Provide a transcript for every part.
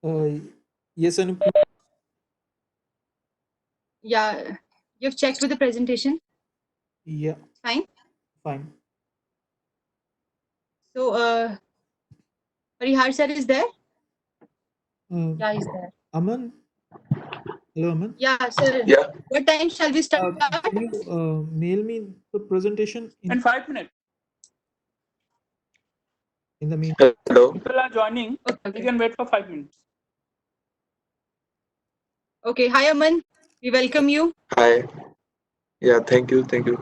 Yes, Anup. Yeah, you've checked with the presentation. Yeah, Fine. fine. So, Parihar sir is there? Uh, Yeah, he's there. Aman, hello, Aman. Yeah, sir. Yeah. What time shall we start? Can you mail me the presentation In 5 minutes. in the meantime? Hello. People are joining. Okay. We can wait for 5 minutes. Okay. Hi, Aman. We welcome you. Hi. Yeah. Thank you. Thank you.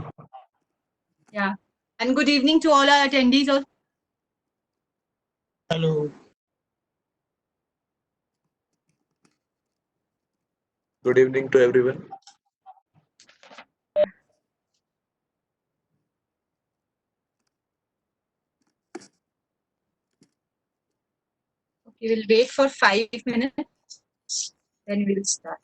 Yeah. And good evening to all our attendees. Hello. Good evening to everyone. Okay, we'll wait for 5 minutes. Then we'll start.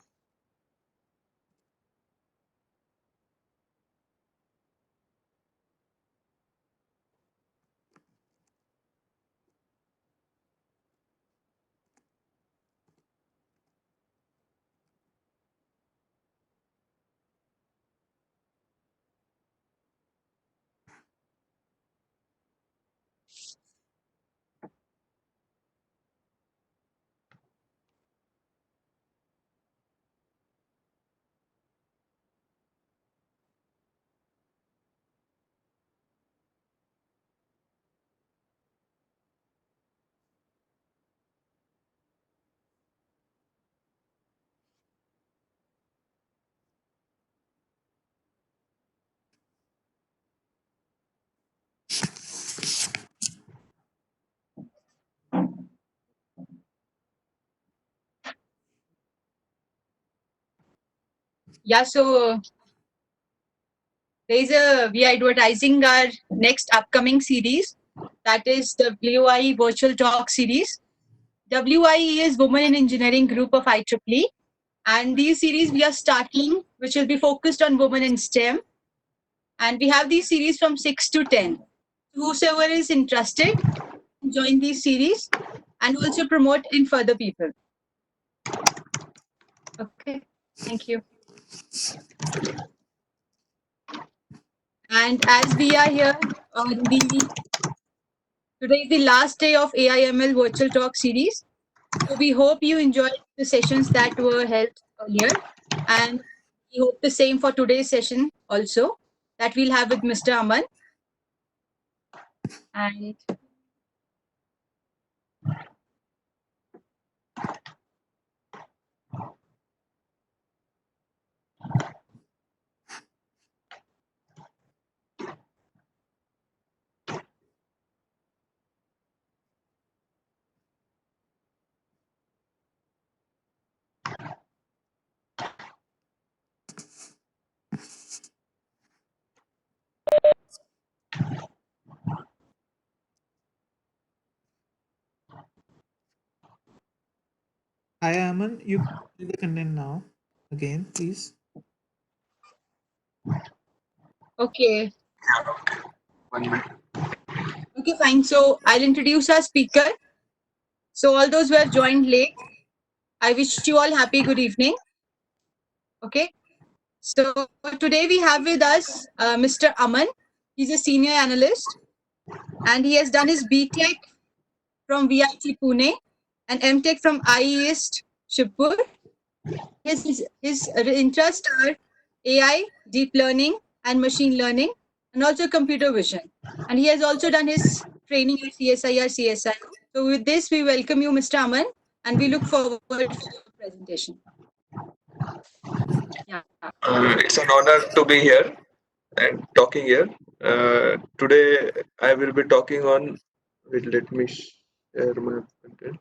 Yeah, so we are advertising our next upcoming series, that is the WIE Virtual Talk series. WIE is Women in Engineering Group of IEEE, and these series we are starting, which will be focused on women in STEM, and we have these series from 6 to 10. Whosoever is interested, join these series and also promote in further people. Okay, thank you. And as we are here on today is the last day of AIML Virtual Talk series. So we hope you enjoyed the sessions that were held earlier, and we hope the same for today's session also, that we'll have with Mr. Aman. And Hi, Aman. You can see the content now. Again, please. okay, 1 minute. okay, fine. So I'll introduce our speaker. So all those who have joined late, I wish you all happy good evening. Okay. So today we have with us Mr. Aman. He's a senior analyst, and he has done his BTech from VIT Pune and MTech from IEST Shibpur. His interests are AI, deep learning, and machine learning, and also computer vision. And he has also done his training at CSIR CSI. So with this, we welcome you, Mr. Aman, and we look forward to your presentation. Yeah. It's an honor to be here and talking here. Today I will be talking on. Wait, let me share my content.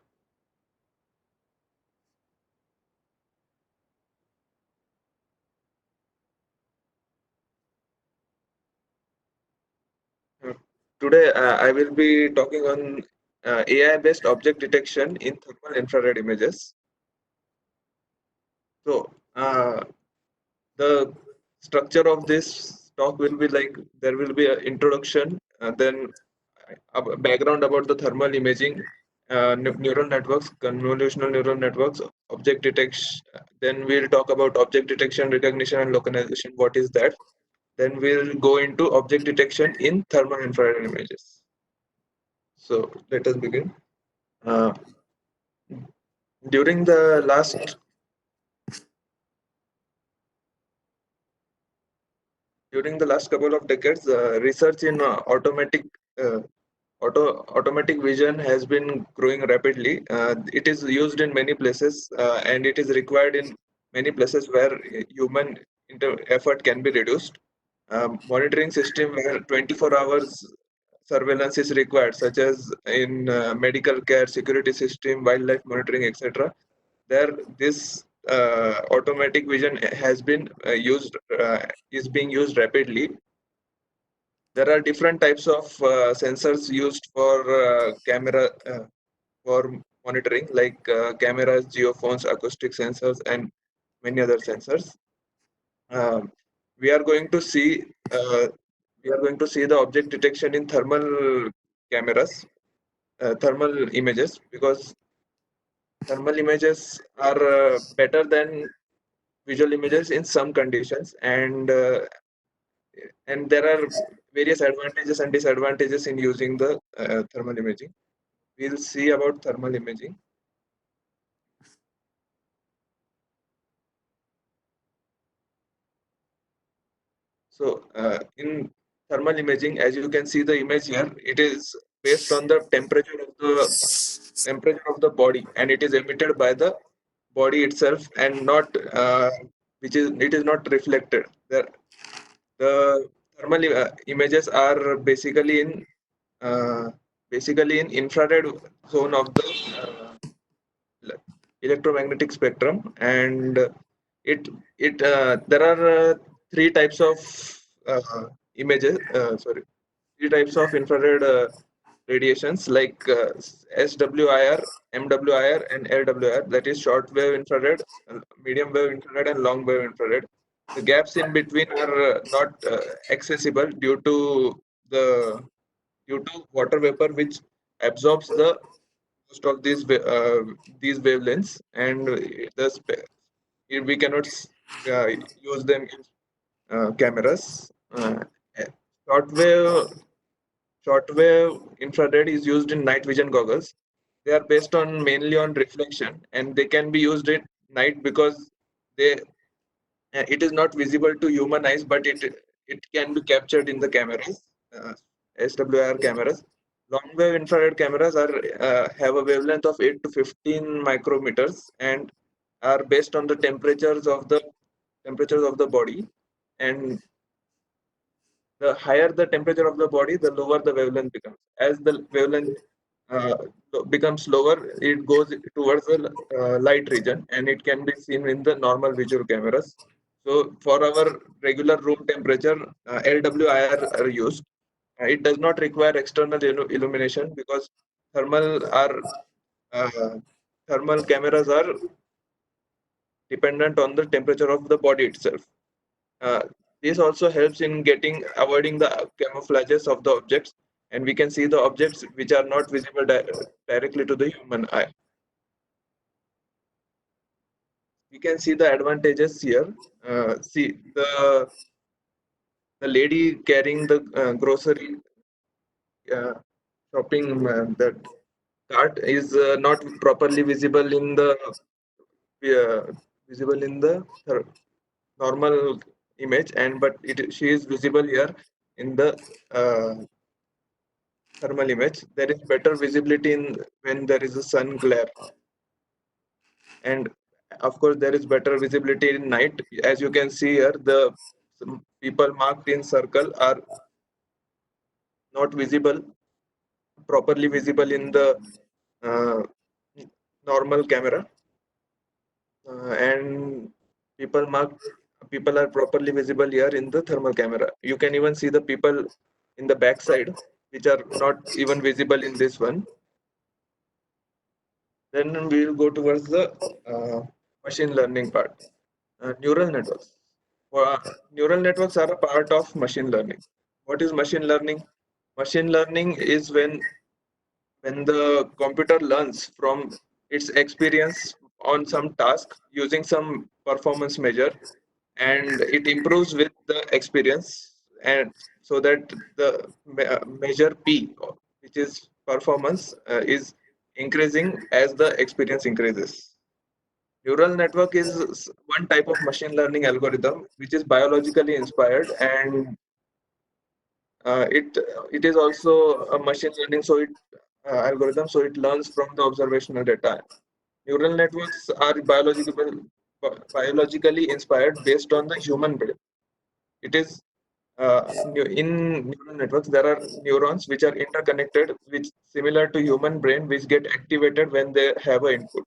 Today I will be talking on AI-based object detection in thermal infrared images. So the structure of this talk will be like there will be an introduction, then a background about the thermal imaging, neural networks, convolutional neural networks, object detection. Then we'll talk about object detection, recognition, and localization. What is that? Then we'll go into object detection in thermal infrared images. So let us begin. Uh, during the last couple of decades, research in automatic vision has been growing rapidly. It is used in many places, and it is required in many places where human effort can be reduced. Monitoring system where 24 hours surveillance is required, such as in medical care, security system, wildlife monitoring, etc. There, this automatic vision has been is being used rapidly. There are different types of sensors used for for monitoring, like cameras, geophones, acoustic sensors, and many other sensors. We are going to see the object detection in thermal cameras, thermal images, because thermal images are better than visual images in some conditions, and there are various advantages and disadvantages in using the thermal imaging. We'll see about thermal imaging. So in thermal imaging, as you can see the image here, it is based on the temperature of the body, and it is emitted by the body itself, and not it is not reflected. The thermal images are basically in infrared zone of the electromagnetic spectrum, and there are three types of images. Three types of infrared radiations, like SWIR, MWIR, and LWIR. That is short wave infrared, medium wave infrared, and long wave infrared. The gaps in between are not accessible due to water vapor, which absorbs the most of these wavelengths, and we cannot use them in cameras. Short wave infrared is used in night vision goggles. They are based on mainly on reflection, and they can be used at night because it is not visible to human eyes, but it can be captured in the cameras, SWIR cameras. Long wave infrared cameras have a wavelength of 8 to 15 micrometers and are based on the temperatures of the body, and the higher the temperature of the body, the lower the wavelength becomes. As the wavelength becomes lower, it goes towards the light region, and it can be seen in the normal visual cameras. So for our regular room temperature, LWIR are used. It does not require external illumination because thermal cameras are dependent on the temperature of the body itself. This also helps in avoiding the camouflages of the objects, and we can see the objects which are not visible directly to the human eye. We can see the advantages here. See the lady carrying the grocery shopping that cart is not properly visible in the normal image, but she is visible here in the thermal image. There is better visibility when there is a sun glare, and of course there is better visibility in night. As you can see here, the people marked in circle are not properly visible in the normal camera, and people are properly visible here in the thermal camera. You can even see the people in the back side, which are not even visible in this one. Then we will go towards the machine learning part. Neural networks. Neural networks are a part of machine learning. What is machine learning? Machine learning is when when the computer learns from its experience on some task using some performance measure, and it improves with the experience, and so that the measure P, which is performance, is increasing as the experience increases. Neural network is one type of machine learning algorithm which is biologically inspired, and it is also a machine learning algorithm, so it learns from the observational data. Neural networks are biologically inspired based on the human brain. It is in neural networks there are neurons which are interconnected, which similar to human brain, which get activated when they have an input.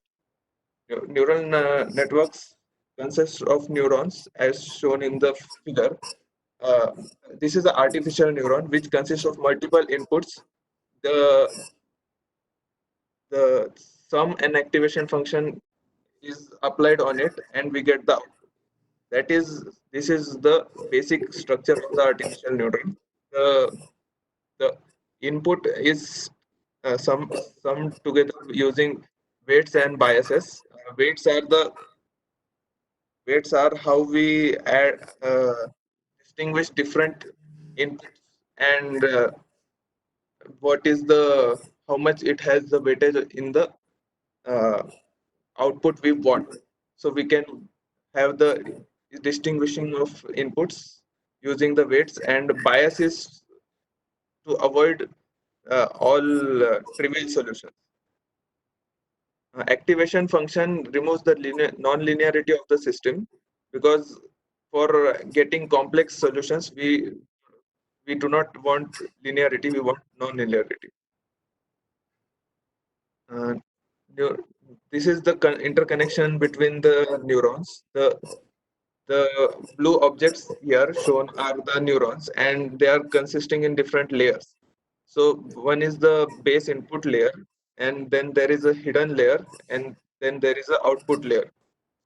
Neural networks consist of neurons as shown in the figure. Uh, this is an artificial neuron which consists of multiple inputs. The the sum and activation function is applied on it, and we get the output. This is the basic structure of the artificial neuron. The input is summed together using weights and biases. Weights are how we distinguish different inputs, and what is the how much it has the weightage in the uh, output we want. So we can have the distinguishing of inputs using the weights, and biases to avoid all trivial solutions. Activation function removes the non-linearity of the system, because for getting complex solutions we do not want linearity, we want non-linearity. Uh, this is the interconnection between the neurons. The blue objects here shown are the neurons, and they are consisting in different layers. So one is the base input layer, and then there is a hidden layer, and then there is an output layer.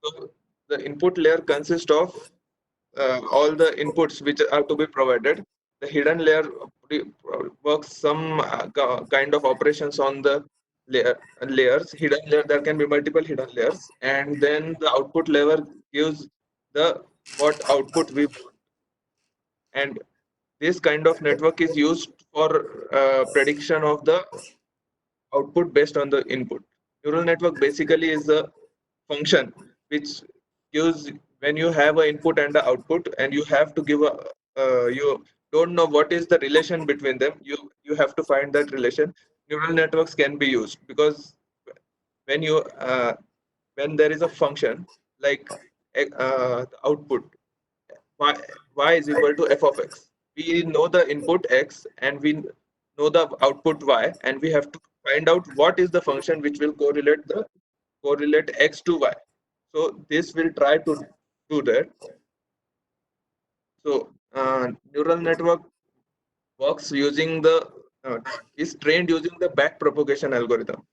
So the input layer consists of all the inputs which are to be provided. The hidden layer works some kind of operations on the layers. Hidden layer, there can be multiple hidden layers, and then the output layer gives the what output we want. And this kind of network is used for prediction of the output based on the input. Neural network basically is a function which gives, when you have an input and an output, and you have to give a you don't know what is the relation between them, you have to find that relation. Neural networks can be used because when you when there is a function like the output y is equal to f of x. We know the input x and we know the output y, and we have to find out what is the function which will correlate x to y. So this will try to do that. So neural network works using the is trained using the back propagation algorithm,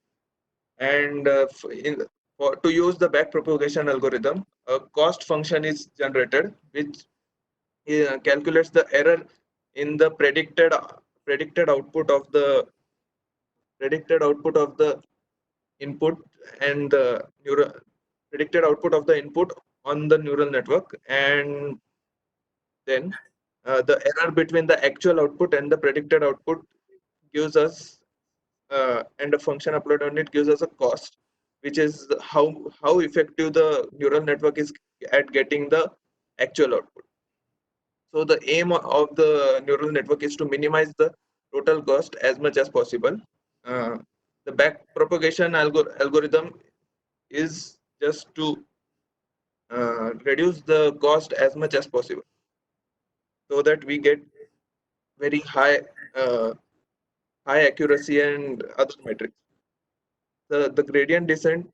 and to use the back propagation algorithm, a cost function is generated which calculates the error in the predicted output of the input, and the predicted output of the input on the neural network, and then the error between the actual output and the predicted output gives us and a function applied on it gives us a cost, which is how effective the neural network is at getting the actual output. So the aim of the neural network is to minimize the total cost as much as possible. Uh, the back propagation algorithm is just to reduce the cost as much as possible, so that we get very uh, high accuracy and other metrics. The gradient descent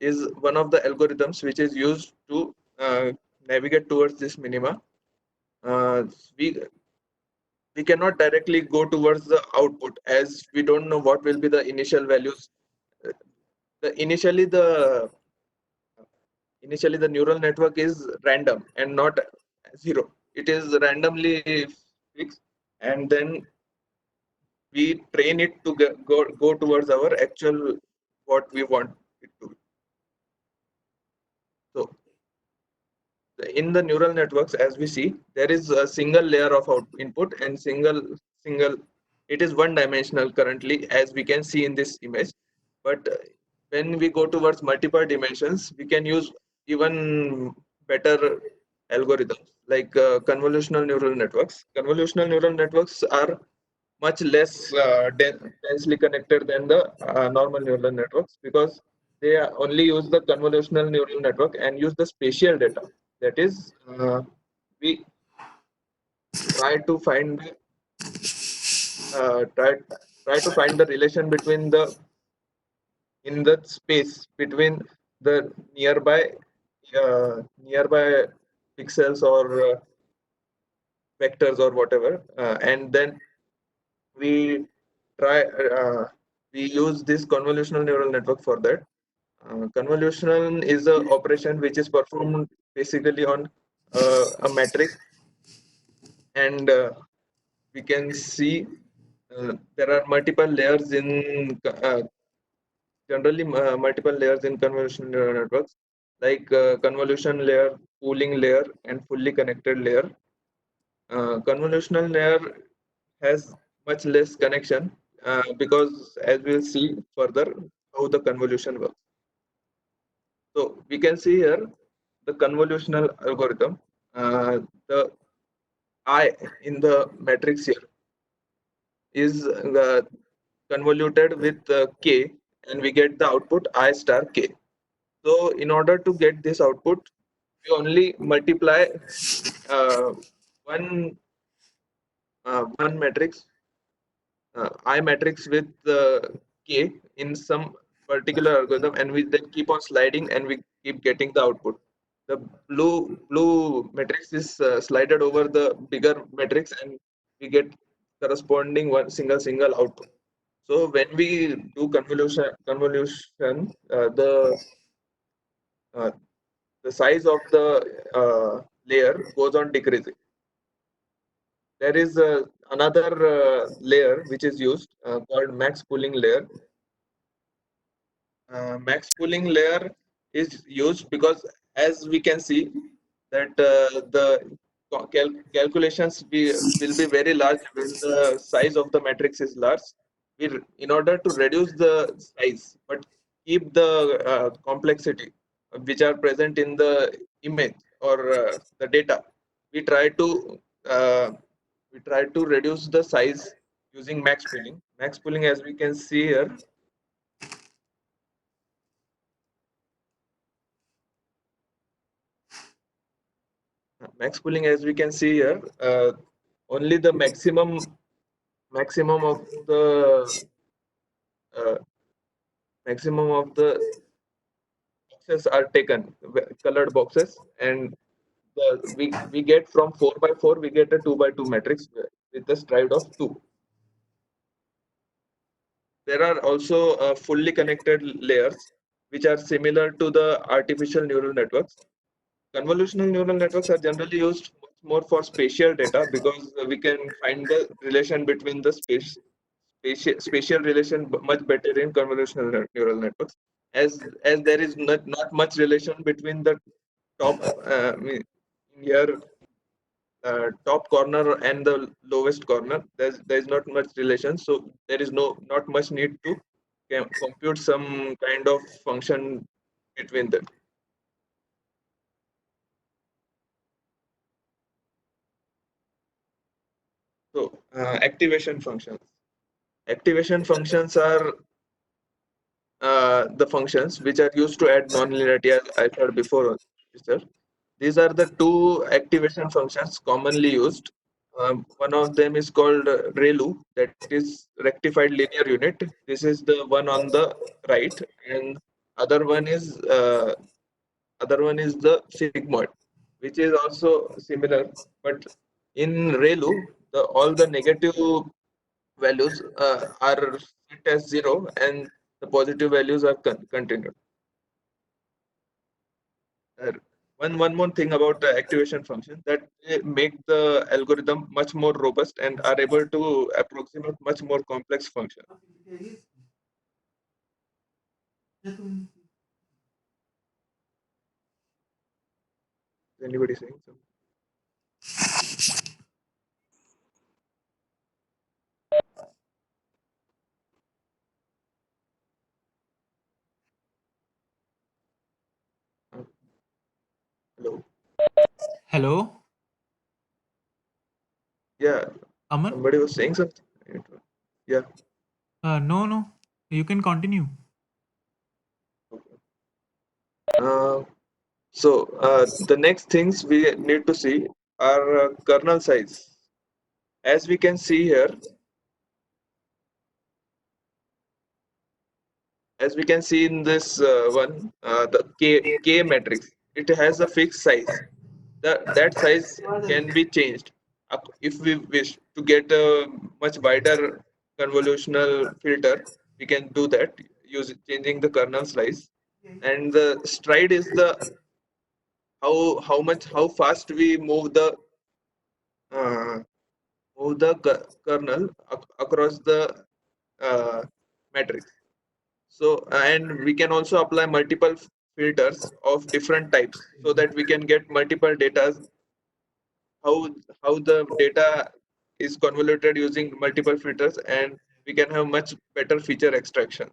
is one of the algorithms which is used to navigate towards this minima. Uh, we we cannot directly go towards the output, as we don't know what will be the initial values. The initially the neural network is random and not zero. It is randomly fixed, and then we train it to go towards our actual what we want it to be. So in the neural networks, as we see, there is a single layer of input and single. It is one dimensional currently, as we can see in this image. But when we go towards multiple dimensions, we can use even better algorithms like convolutional neural networks. Convolutional neural networks are much less densely connected than the normal neural networks, because they only use the convolutional neural network and use the spatial data. That is, we try to find try try to find the relation between the in the space between the nearby pixels or vectors or whatever, and then we try we use this convolutional neural network for that. Convolution is a operation which is performed basically on a matrix, and we can see there are multiple layers in generally multiple layers in convolutional neural networks, like convolution layer, pooling layer, and fully connected layer. Convolutional layer has much less connection, because as we'll see further how the convolution works. So we can see here the convolutional algorithm. The I in the matrix here is convoluted with k, and we get the output I star k. So in order to get this output, we only multiply uh, one one matrix I matrix with k in some particular algorithm, and we then keep on sliding, and we keep getting the output. The blue matrix is slided over the bigger matrix, and we get corresponding one single output. So when we do convolution, uh, the size of the layer goes on decreasing. There is another layer which is used called max pooling layer. Max pooling layer is used because, as we can see, that the calculations will be very large when the size of the matrix is large. In order to reduce the size but keep the complexity which are present in the image or the data, we try to uh, reduce the size using max pooling. Max pooling, as we can see here, max pooling, as we can see here, only the maximum of the uh, maximum of the boxes are taken, colored boxes, and we get from 4 by 4, we get a 2 by 2 matrix with a stride of 2. There are also fully connected layers which are similar to the artificial neural networks. Convolutional neural networks are generally used much more for spatial data, because we can find the relation between the spatial relation much better in convolutional neural networks, as there is not much relation between the top here top corner and the lowest corner. There's not much relation, so there is not much need to compute some kind of function between them. So activation functions. Activation functions are the functions which are used to add nonlinearity, as I said before. Sir. These are the two activation functions commonly used. One of them is called ReLU, that is rectified linear unit. This is the one on the right, and other one is the sigmoid, which is also similar. But in ReLU, all the negative values are set as 0, and the positive values are continued. one more thing about the activation function, that they make the algorithm much more robust and are able to approximate much more complex function. Anybody saying something? Hello. Hello, Yeah, Aman? somebody was saying something. Yeah. No. You can continue. The next things we need to see are kernel size. As we can see here, as we can see in this one, the K matrix, it has a fixed size. That size can be changed if we wish to get a much wider convolutional filter. We can do that using changing the kernel size, and the stride is the how fast we uh, move the kernel across the uh, matrix. So and we can also apply multiple filters of different types so that we can get multiple data, how the data is convoluted using multiple filters, and we can have much better feature extractions.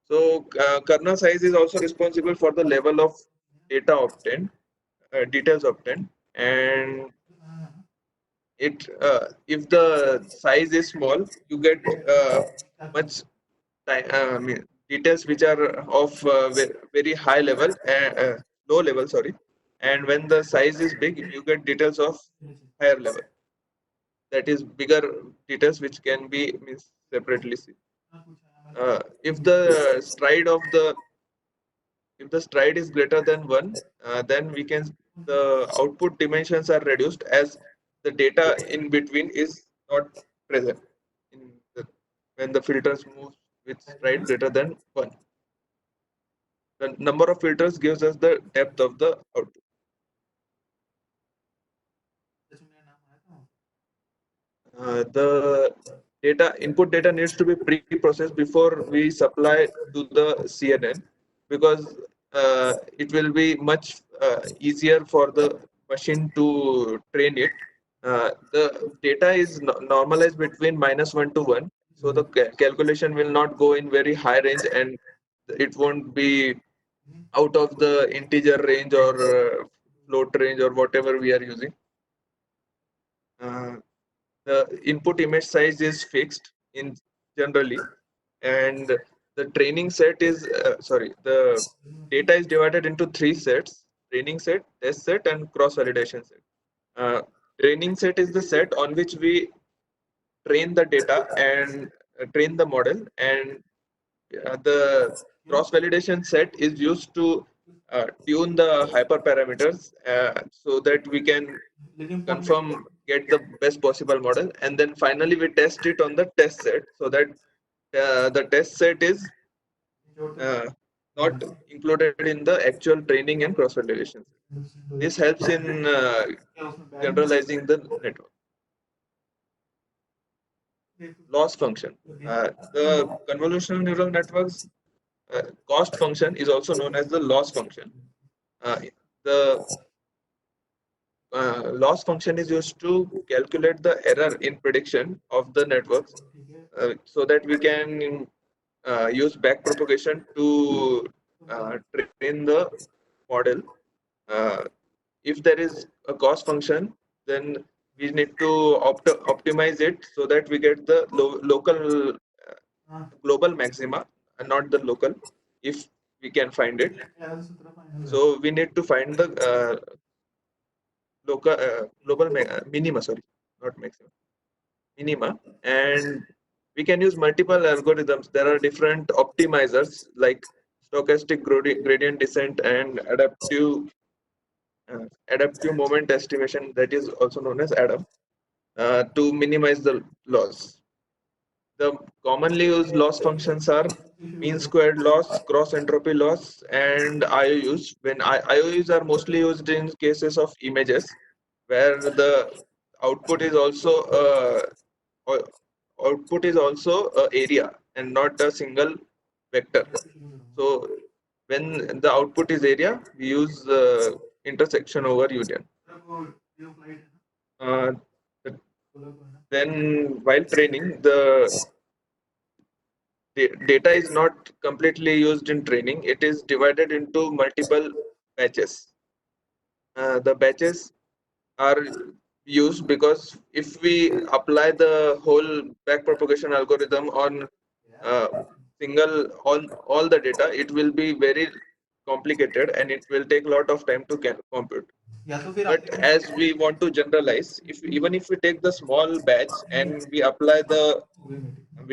So kernel size is also responsible for the level of data obtained, details obtained, and it if the size is small, you get much details which are of very high level, low level, sorry. And when the size is big, you get details of higher level, that is bigger details which can be means separately seen. If the stride of the if the stride is greater than 1, then we can the output dimensions are reduced as the data in between is not present in the, when the filters move with stride greater than 1. The number of filters gives us the depth of the output. The input data needs to be pre-processed before we supply to the CNN, because it will be much easier for the machine to train it. The data is normalized between -1 to 1, so the calculation will not go in very high range, and it won't be out of the integer range or float range or whatever we are using. The input image size is fixed in generally, and the training set is the data is divided into 3 sets: training set, test set, and cross validation set. uh, Training set is the set on which we train the data and train the model, and the cross validation set is used to tune the hyperparameters so that we can confirm, get the best possible model, and then finally we test it on the test set, so that the test set is not included in the actual training and cross validation. This helps in generalizing the network. Loss function. The convolutional neural networks cost function is also known as the loss function. The loss function is used to calculate the error in prediction of the networks, so that we can use backpropagation to train the model. Uh, if there is a cost function, then we need to optimize it so that we get the local global maxima and not the local, if we can find it. So we need to find the local global minima, sorry, not maximum, minima. And we can use multiple algorithms. There are different optimizers like stochastic gradient descent and adaptive moment estimation, that is also known as ADAM, to minimize the loss. The commonly used loss functions are mean squared loss, cross entropy loss, and IOUs. When IOUs are mostly used in cases of images, where the output is also o- output is also a area and not a single vector. So when the output is area, we use intersection over union. Uh, then while training, the data is not completely used in training. It is divided into multiple batches. The batches are used because if we apply the whole backpropagation algorithm on uh, single on all the data, it will be very complicated and it will take a lot of time to compute. But as we want to generalize, if even if we take the small batch and we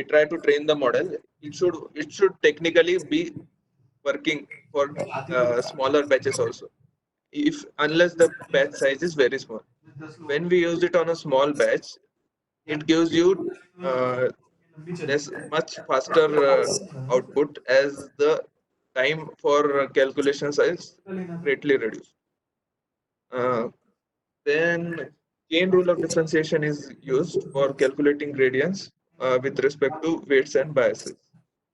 try to train the model, it should technically be working for smaller batches also, if unless the batch size is very small. When we use it on a small batch, it gives you less much faster output, as the time for calculations is greatly reduced. Uh, then chain rule of differentiation is used for calculating gradients with respect to weights and biases.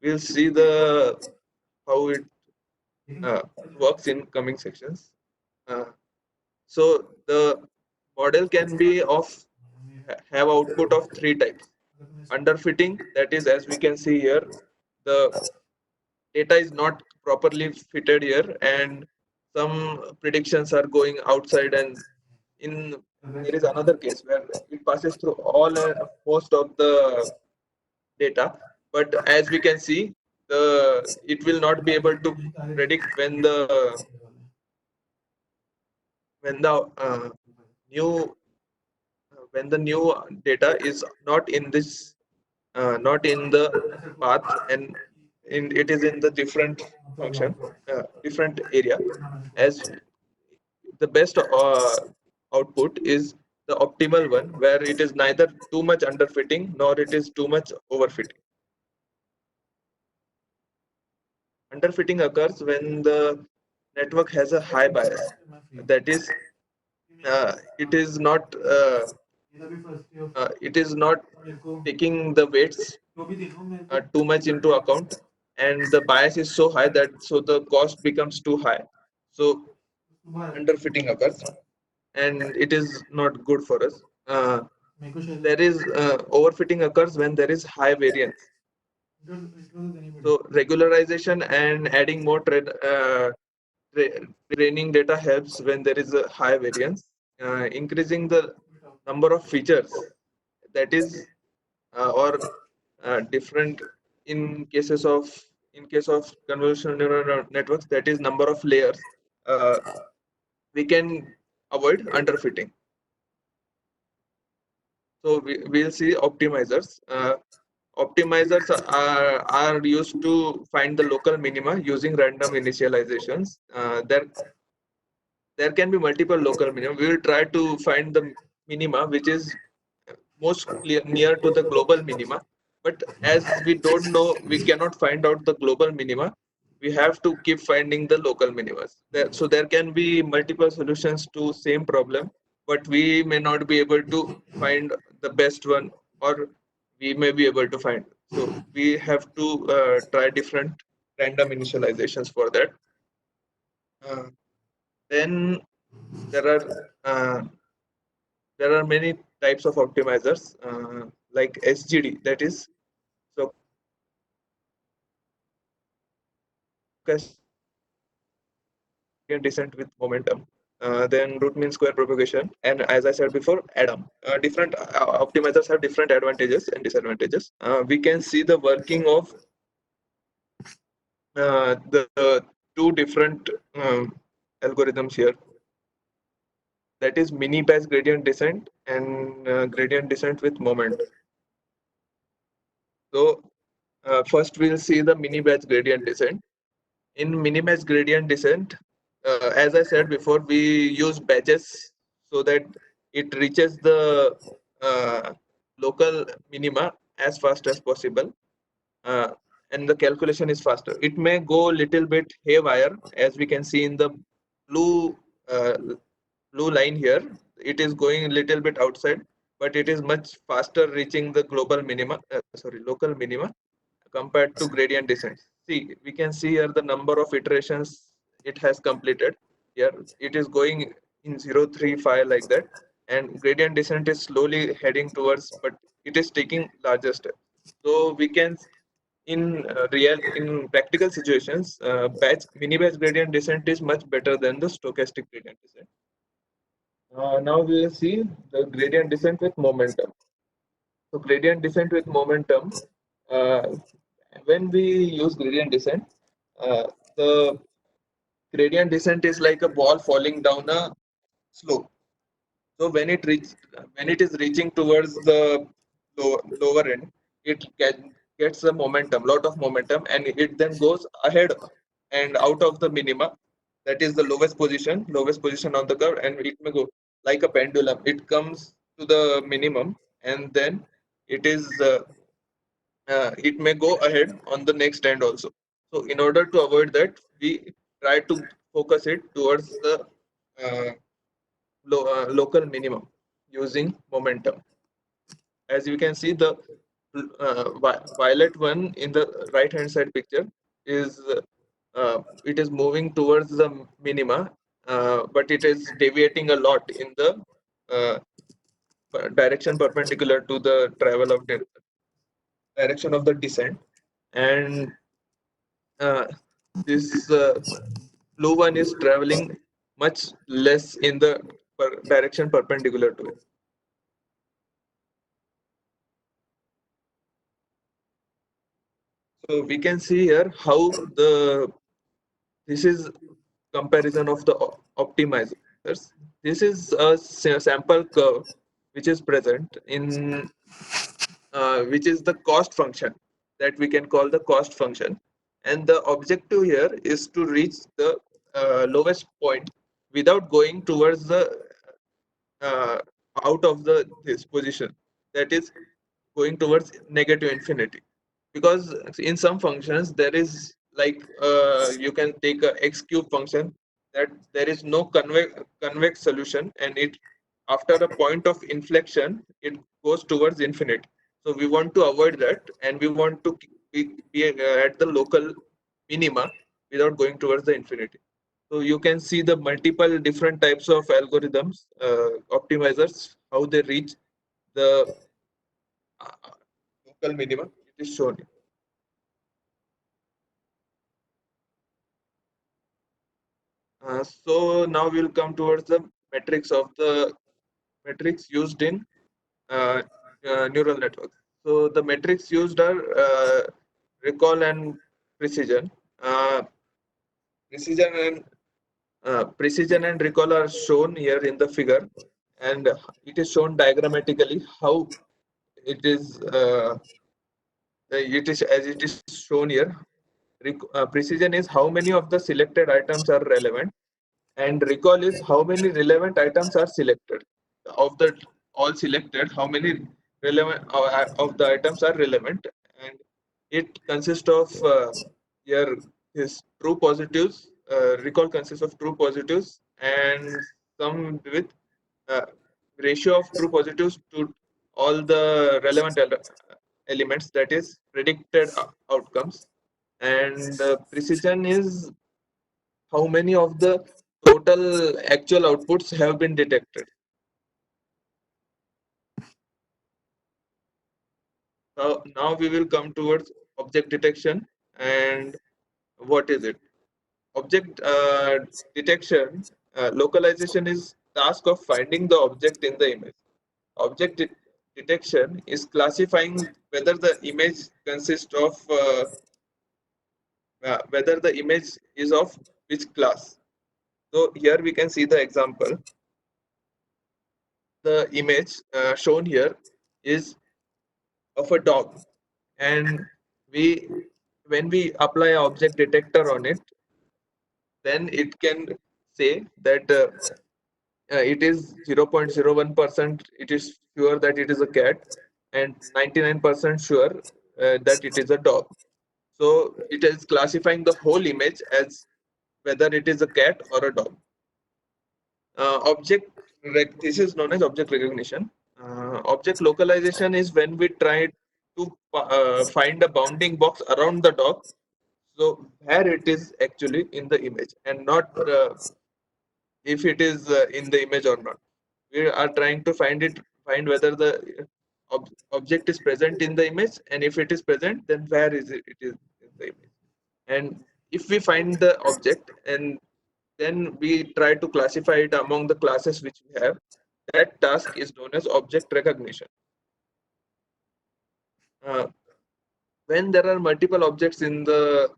We'll see the how it works in coming sections. Uh, so the model can be have output of three types. Underfitting, that is, as we can see here, the data is not properly fitted here, and some predictions are going outside. And in there is another case where it passes through all most of the data, but as we can see, the it will not be able to predict when the new when the new data is not in this not in the path, and it is in the different function, different area. As the best output is the optimal one, where it is neither too much underfitting nor it is too much overfitting. Underfitting occurs when the network has a high bias. That is, it is not taking the weights too much into account, and the bias is so high that so the cost becomes too high. So underfitting occurs, and it is not good for us. There is overfitting occurs when there is high variance. So regularization and adding more training data helps when there is a high variance. Increasing the number of features, that is, or different in cases of in case of convolutional neural networks, that is number of layers, we can avoid underfitting. So we'll see optimizers. Optimizers are used to find the local minima using random initializations. There can be multiple local minima. We will try to find the minima which is most near to the global minima. But as we don't know, we cannot find out the global minima. We have to keep finding the local minimas. So there can be multiple solutions to same problem, but we may not be able to find the best one, or we may be able to find. So we have to try different random initializations for that. Then there are uh, there are many types of optimizers, like SGD, that is descent with momentum. Then root mean square propagation, and as I said before, ADAM. Different optimizers have different advantages and disadvantages. We can see the working of the two different algorithms here. That is mini batch gradient descent and gradient descent with moment. So first we'll see the mini batch gradient descent. In mini batch gradient descent, as I said before, we use batches so that it reaches the local minima as fast as possible, and the calculation is faster. It may go little bit haywire, as we can see in the blue uh, blue line here. It is going a little bit outside, but it is much faster reaching the global minima, local minima, compared to gradient descent. See, we can see here the number of iterations it has completed. Here it is going in 035 like that, and gradient descent is slowly heading towards, but it is taking larger steps. So we can, in practical situations, mini batch gradient descent is much better than the stochastic gradient descent. Now we will see the gradient descent with momentum. So gradient descent with momentum, uh, when we use gradient descent, the gradient descent is like a ball falling down a slope. So when it is reaching towards the lower end, it gets a momentum, lot of momentum, and it then goes ahead and out of the minima. That is the lowest position on the curve, and it may go like a pendulum. It comes to the minimum, and then it is it may go ahead on the next end also. So in order to avoid that, we try to focus it towards the uh, local minimum using momentum. As you can see, the violet one in the right hand side picture is it is moving towards the minima, but it is deviating a lot in the uh, direction perpendicular to the direction of the descent, and this blue one is traveling much less in the direction perpendicular to it. So we can see here how this is comparison of the optimizers. This is a sample curve which is present in which is the cost function, that we can call the cost function, and the objective here is to reach the lowest point without going towards the uh, out of this position, that is going towards negative infinity. Because in some functions there is like you can take a x cube function, that there is no convex solution, and it after a point of inflection it goes towards infinity. So we want to avoid that, and we want to be at the local minima without going towards the infinity. So you can see the multiple different types of algorithms, optimizers, how they reach the local minima. It is shown here. So now we'll come towards the metrics used in uh, neural networks. So the metrics used are recall and precision. Uh, precision and recall are shown here in the figure, and it is shown diagrammatically how it is. It is as it is shown here. Precision is how many of the selected items are relevant, and recall is how many relevant items are selected. Of the all selected, how many relevant of the items are relevant, and it consists of your his true positives. Recall consists of true positives and some with uh, ratio of true positives to all the relevant elements, that is predicted outcomes, and precision is how many of the total actual outputs have been detected. So now we will come towards object detection. And what is it? Object detection, localization is task of finding the object in the image. Object detection is classifying whether the image consists of whether the image is of which class. So here we can see the example. The image shown here is of a dog, and we when we apply an object detector on it, then it can say that it is 0.01%, it is sure that it is a cat, and 99% sure that it is a dog. So it is classifying the whole image as whether it is a cat or a dog. This is known as object recognition. Object localization is when we try to find a bounding box around the dog, so where it is actually in the image, and not if it is in the image or not. We are trying to find whether the object is present in the image, and if it is present, then where is it is in the image. And if we find the object and then we try to classify it among the classes which we have, that task is known as object recognition. Uh, when there are multiple objects in the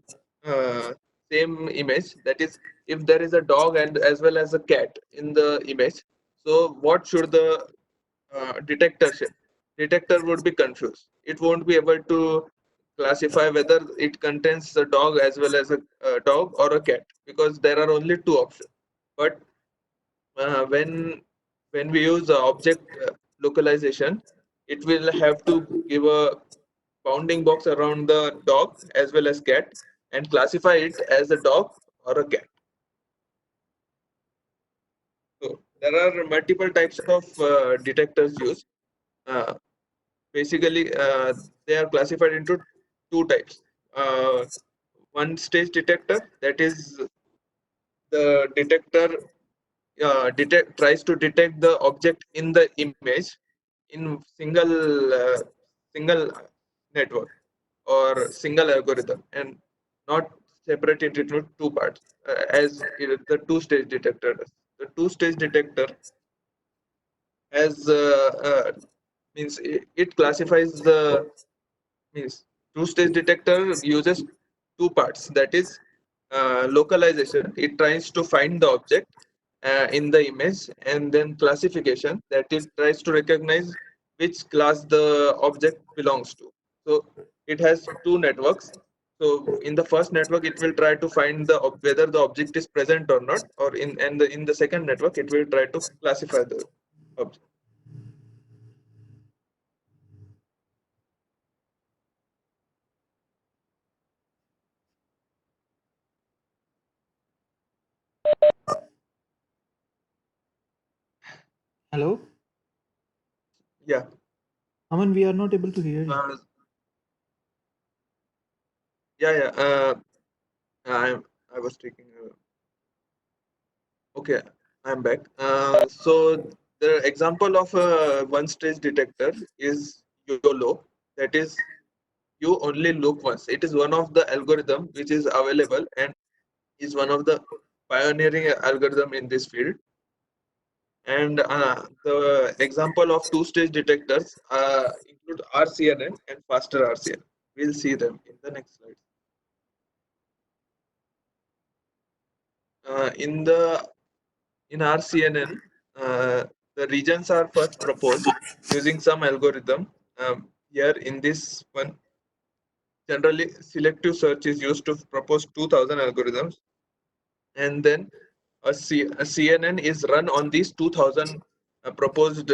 uh, same image, that is, if there is a dog and as well as a cat in the image, so what should the detector say? Detector would be confused. It won't be able to classify whether it contains a dog as well as a dog or a cat, because there are only two options. But when we use object localization, it will have to give a bounding box around the dog as well as cat and classify it as a dog or a cat. So there are multiple types of detectors used. Uh, Basically, they are classified into two types. One stage detector, that is the detector tries to detect the object in the image in single network or single algorithm, and not separate it into two parts as the two-stage detector does. The two-stage detector has means it classifies the means two-stage detector uses two parts, that is localization. It tries to find the object in the image, and then classification, that it tries to recognize which class the object belongs to. So it has two networks. So in the first network, it will try to find the whether the object is present or not, or in the second network, it will try to classify the object. Hello? Yeah. Aman, we are not able to hear you. Uh, yeah. I was taking. Okay, I'm back. So the example of a one-stage detector is YOLO. That is, you only look once. It is one of the algorithm which is available and is one of the pioneering algorithm in this field. And the example of two-stage detectors include RCNN and faster RCNN. We'll see them in the next slide. In RCNN, the regions are first proposed using some algorithm. Here in this one, generally selective search is used to propose 2000 algorithms, and then a CNN is run on these 2000 proposed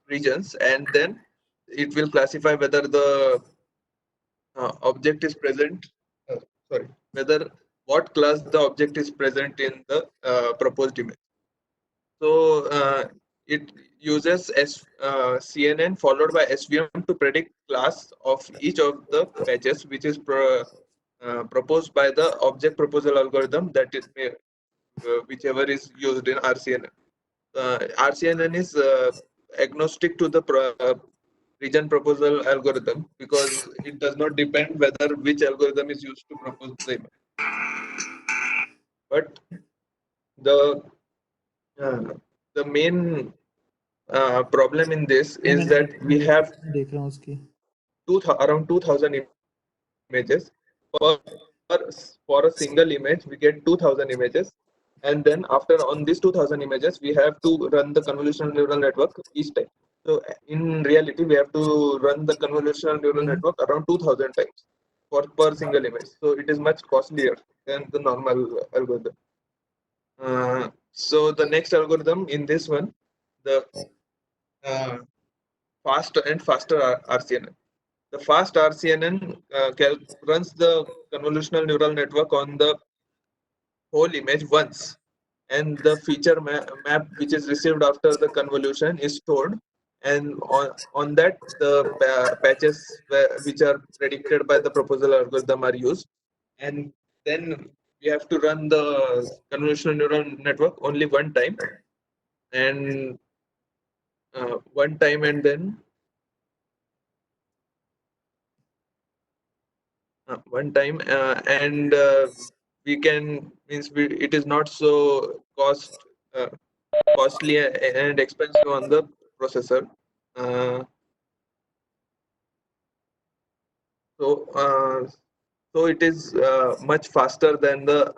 regions, and then it will classify whether the object is present. Sorry, whether what class the object is present in the proposed image. So it uses CNN followed by SVM to predict class of each of the patches, which is proposed by the object proposal algorithm, that is whichever is used in RCNN. RCNN is agnostic to the region proposal algorithm, because it does not depend whether which algorithm is used to propose the image. But the the main problem in this is that we have देख रहा हूँ उसकी around 2000 images for a single image. We get 2000 images, and then after on these 2000 images, we have to run the convolutional neural network each time. So in reality, we have to run the convolutional neural network around 2000 times for per single image. So it is much costlier than the normal algorithm. So the next algorithm in this one, the fast and faster RCNN. The fast RCNN runs the convolutional neural network on the whole image once, and the feature map which is received after the convolution is stored, and on that the patches which are predicted by the proposal algorithm are used, and then we have to run the convolutional neural network only one time, and and then one time and we can means it is not so uh, costly and expensive on the processor. Uh, so so it is much faster than the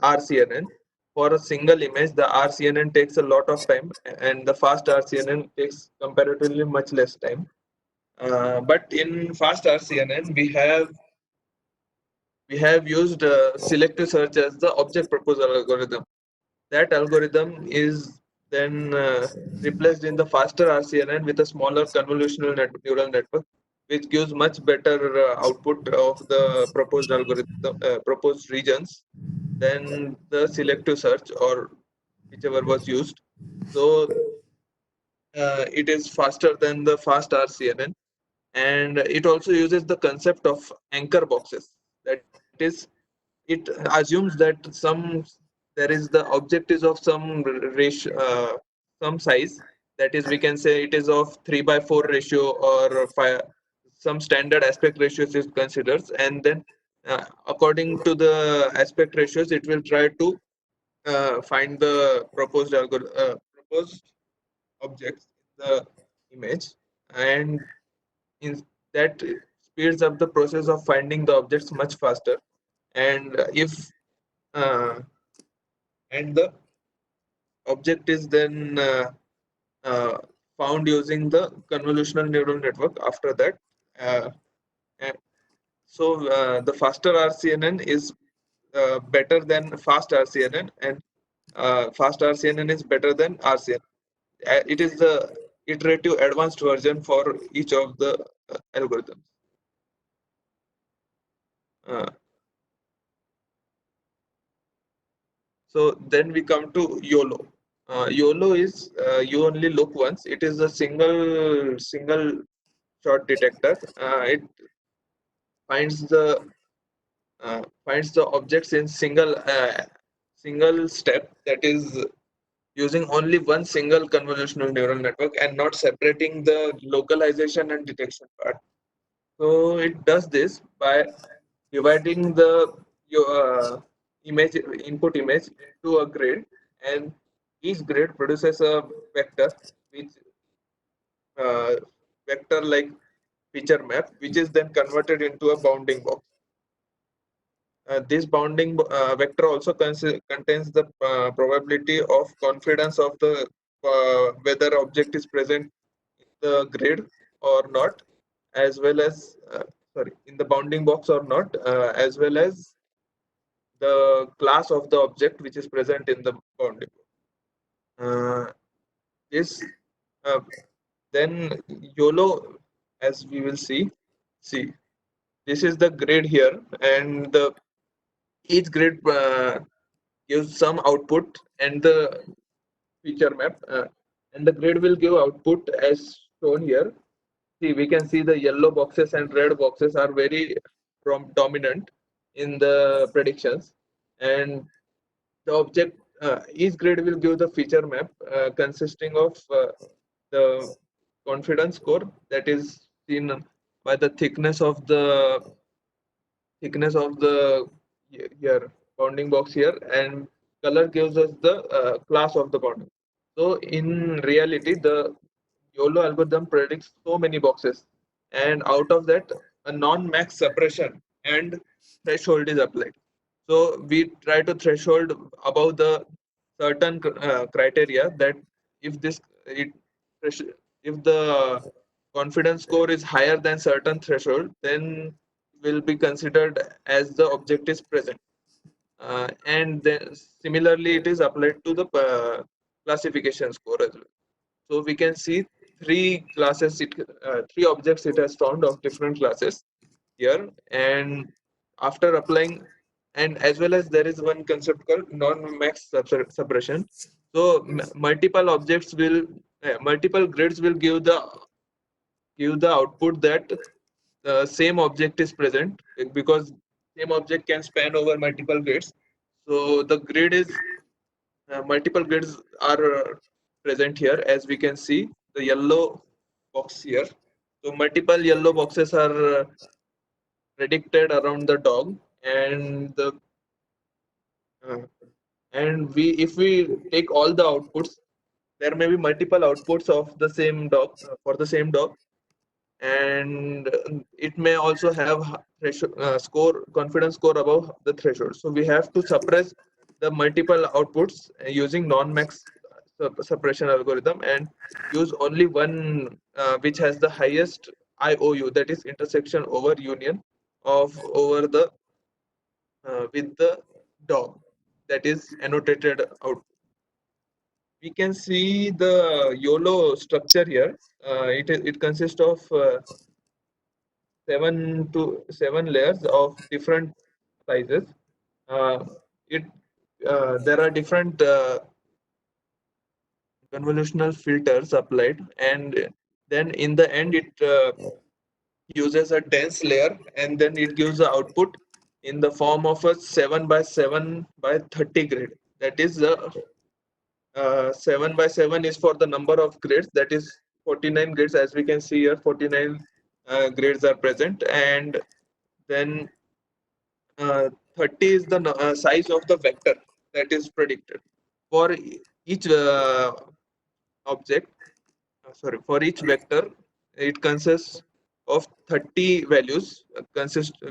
RCNN. For a single image, the RCNN takes a lot of time, and the fast RCNN takes comparatively much less time. But in fast RCNN, we have used selective search as the object proposal algorithm. That algorithm is then replaced in the faster RCNN with a smaller convolutional neural network, which gives much better output of the proposed algorithm, proposed regions than the selective search or whichever was used. So it is faster than the fast RCNN, and it also uses the concept of anchor boxes. That is, it assumes that there is the object is of some ratio, some size. That is, we can say it is of 3:4 ratio or some standard aspect ratios is considered, and then according to the aspect ratios, it will try to find the proposed objects in the image, and in that speeds up the process of finding the objects much faster. And if uh, and the object is then uh, found using the convolutional neural network after that. Uh, and so the faster RCNN is better than fast RCNN, and fast RCNN is better than RCNN. It is the iterative advanced version for each of the algorithms. Uh, so then we come to YOLO. YOLO is you only look once. It is a single shot detector. It finds the objects in single step. That is using only one single convolutional neural network and not separating the localization and detection part. So it does this by dividing the image input image into a grid, and each grid produces a vector which uh, vector like feature map, which is then converted into a bounding box. This bounding vector also contains the probability of confidence of the whether object is present in the grid or not, as well as in the bounding box or not, as well as the class of the object which is present in the bounding box. This then YOLO, as we will see this is the grid here, and each grid gives some output and the feature map, and the grid will give output as shown here. See, we can see the yellow boxes and red boxes are very dominant in the predictions, and the object each grid will give the feature map consisting of the confidence score, that is seen by the thickness of the here bounding box here, and color gives us the class of the bounding. So in reality, the YOLO algorithm predicts so many boxes, and out of that, a non-max suppression and threshold is applied. So we try to threshold above the certain criteria, that if this it if the confidence score is higher than certain threshold, then will be considered as the object is present. And then similarly, it is applied to the classification score as well. So we can see three classes, three objects it has found of different classes here. And after applying, and as well as there is one concept called non-max suppression. So multiple objects will, multiple grids will give the output that the same object is present, because same object can span over multiple grids. So the grid is multiple grids are present here, as we can see the yellow box here. So multiple yellow boxes are predicted around the dog, and the uh, and we if we take all the outputs, there may be multiple outputs of the same dog, for the same dog, and it may also have score confidence score above the threshold. So we have to suppress the multiple outputs using non-max suppression algorithm, and use only one which has the highest IOU, that is intersection over union of over the with the dog, that is annotated out. We can see the YOLO structure here. It consists of 7 layers of different sizes. Uh, it There are different convolutional filters applied, and then in the end it uses a dense layer, and then it gives the output in the form of a 7 by 7 by 30 grid. That is the 7 by 7 is for the number of grids, that is 49 grids. As we can see here, 49 grids are present, and then 30 is the size of the vector that is predicted for each object. For each vector, it consists of 30 values,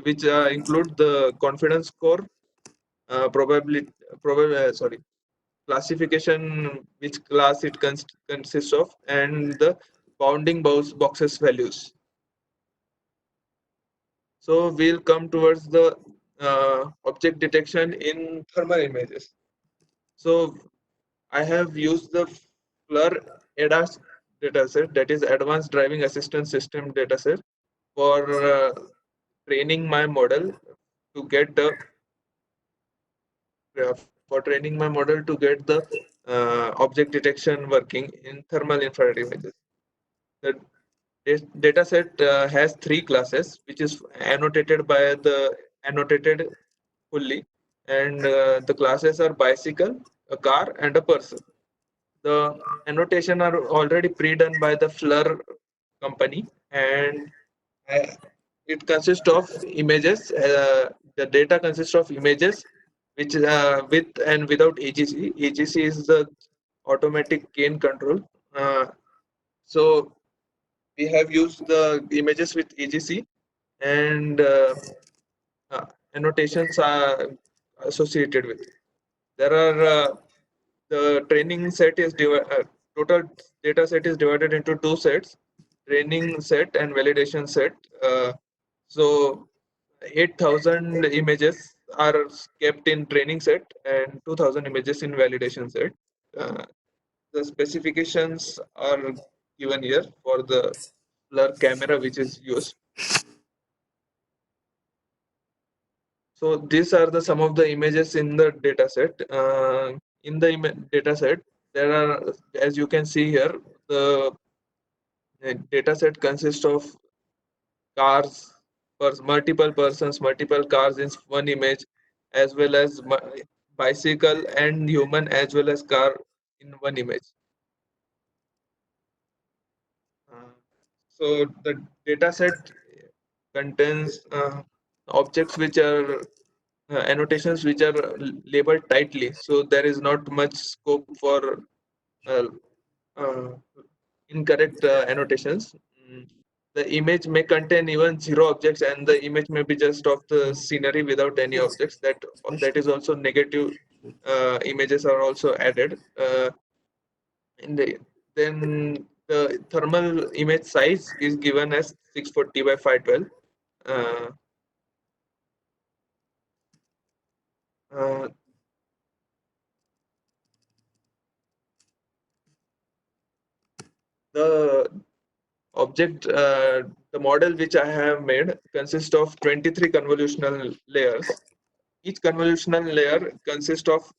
which include the confidence score, probability, sorry, classification, which class it consists of, and the bounding boxes values. So we'll come towards the object detection in thermal images. So I have used the FLIR ADAS dataset, that is Advanced Driving Assistance System dataset, for training my model to get the object detection working in thermal infrared images. The dataset has three classes, which is annotated fully, and the classes are bicycle, a car, and a person. The annotation are already pre-done by the FLIR company, and uh, it consists of images. The data consists of images which with and without AGC. AGC is the automatic gain control. So we have used the images with AGC, and annotations are associated with it. There are the training set is total data set is divided into two sets: training set and validation set. So 8,000 images are kept in training set and 2,000 images in validation set. Uh, the specifications are given here for the blur camera which is used. So these are the some of the images in the data set. In the data set, there are, as you can see here, the data set consists of cars, multiple persons, multiple cars in one image, as well as bicycle and human, as well as car in one image. So the data set contains objects which are annotations which are labeled tightly, so there is not much scope for uh, uh, incorrect annotations. The image may contain even 0 objects, and the image may be just of the scenery without any objects. That is also negative. Images are also added. Then the thermal image size is given as 640 by 512. Uh, uh, the object, the model which I have made consists of 23 convolutional layers. Each convolutional layer consists of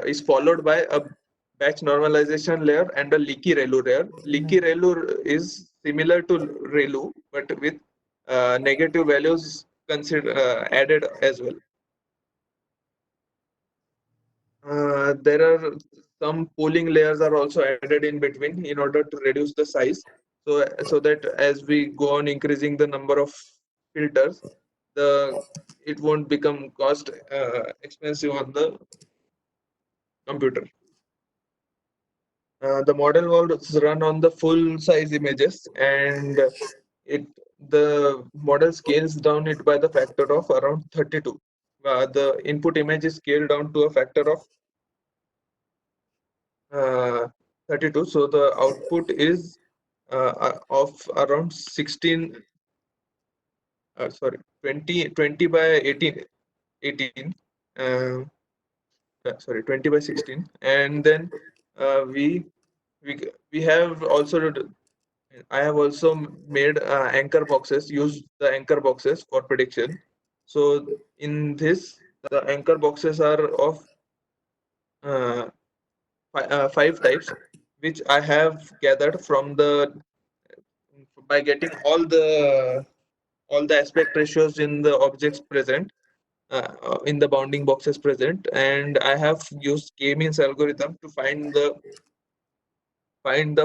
is followed by a batch normalization layer and a leaky ReLU layer. Leaky ReLU is similar to ReLU, but with negative values added as well. There are some pooling layers are also added in between in order to reduce the size. So that as we go on increasing the number of filters, it won't become cost expensive on the computer. The model was run on the full size images, and the model scales down it by the factor of around 32. The input image is scaled down to a factor of 32, so the output is of around 16 sorry 20 by 18 sorry 20 by 16, and then we have also I have also made anchor boxes, used the anchor boxes for prediction. So in this, the anchor boxes are of uh, 5 types, which I have gathered from by getting all the aspect ratios in the objects present, in the bounding boxes present, and I have used k-means algorithm to find the 5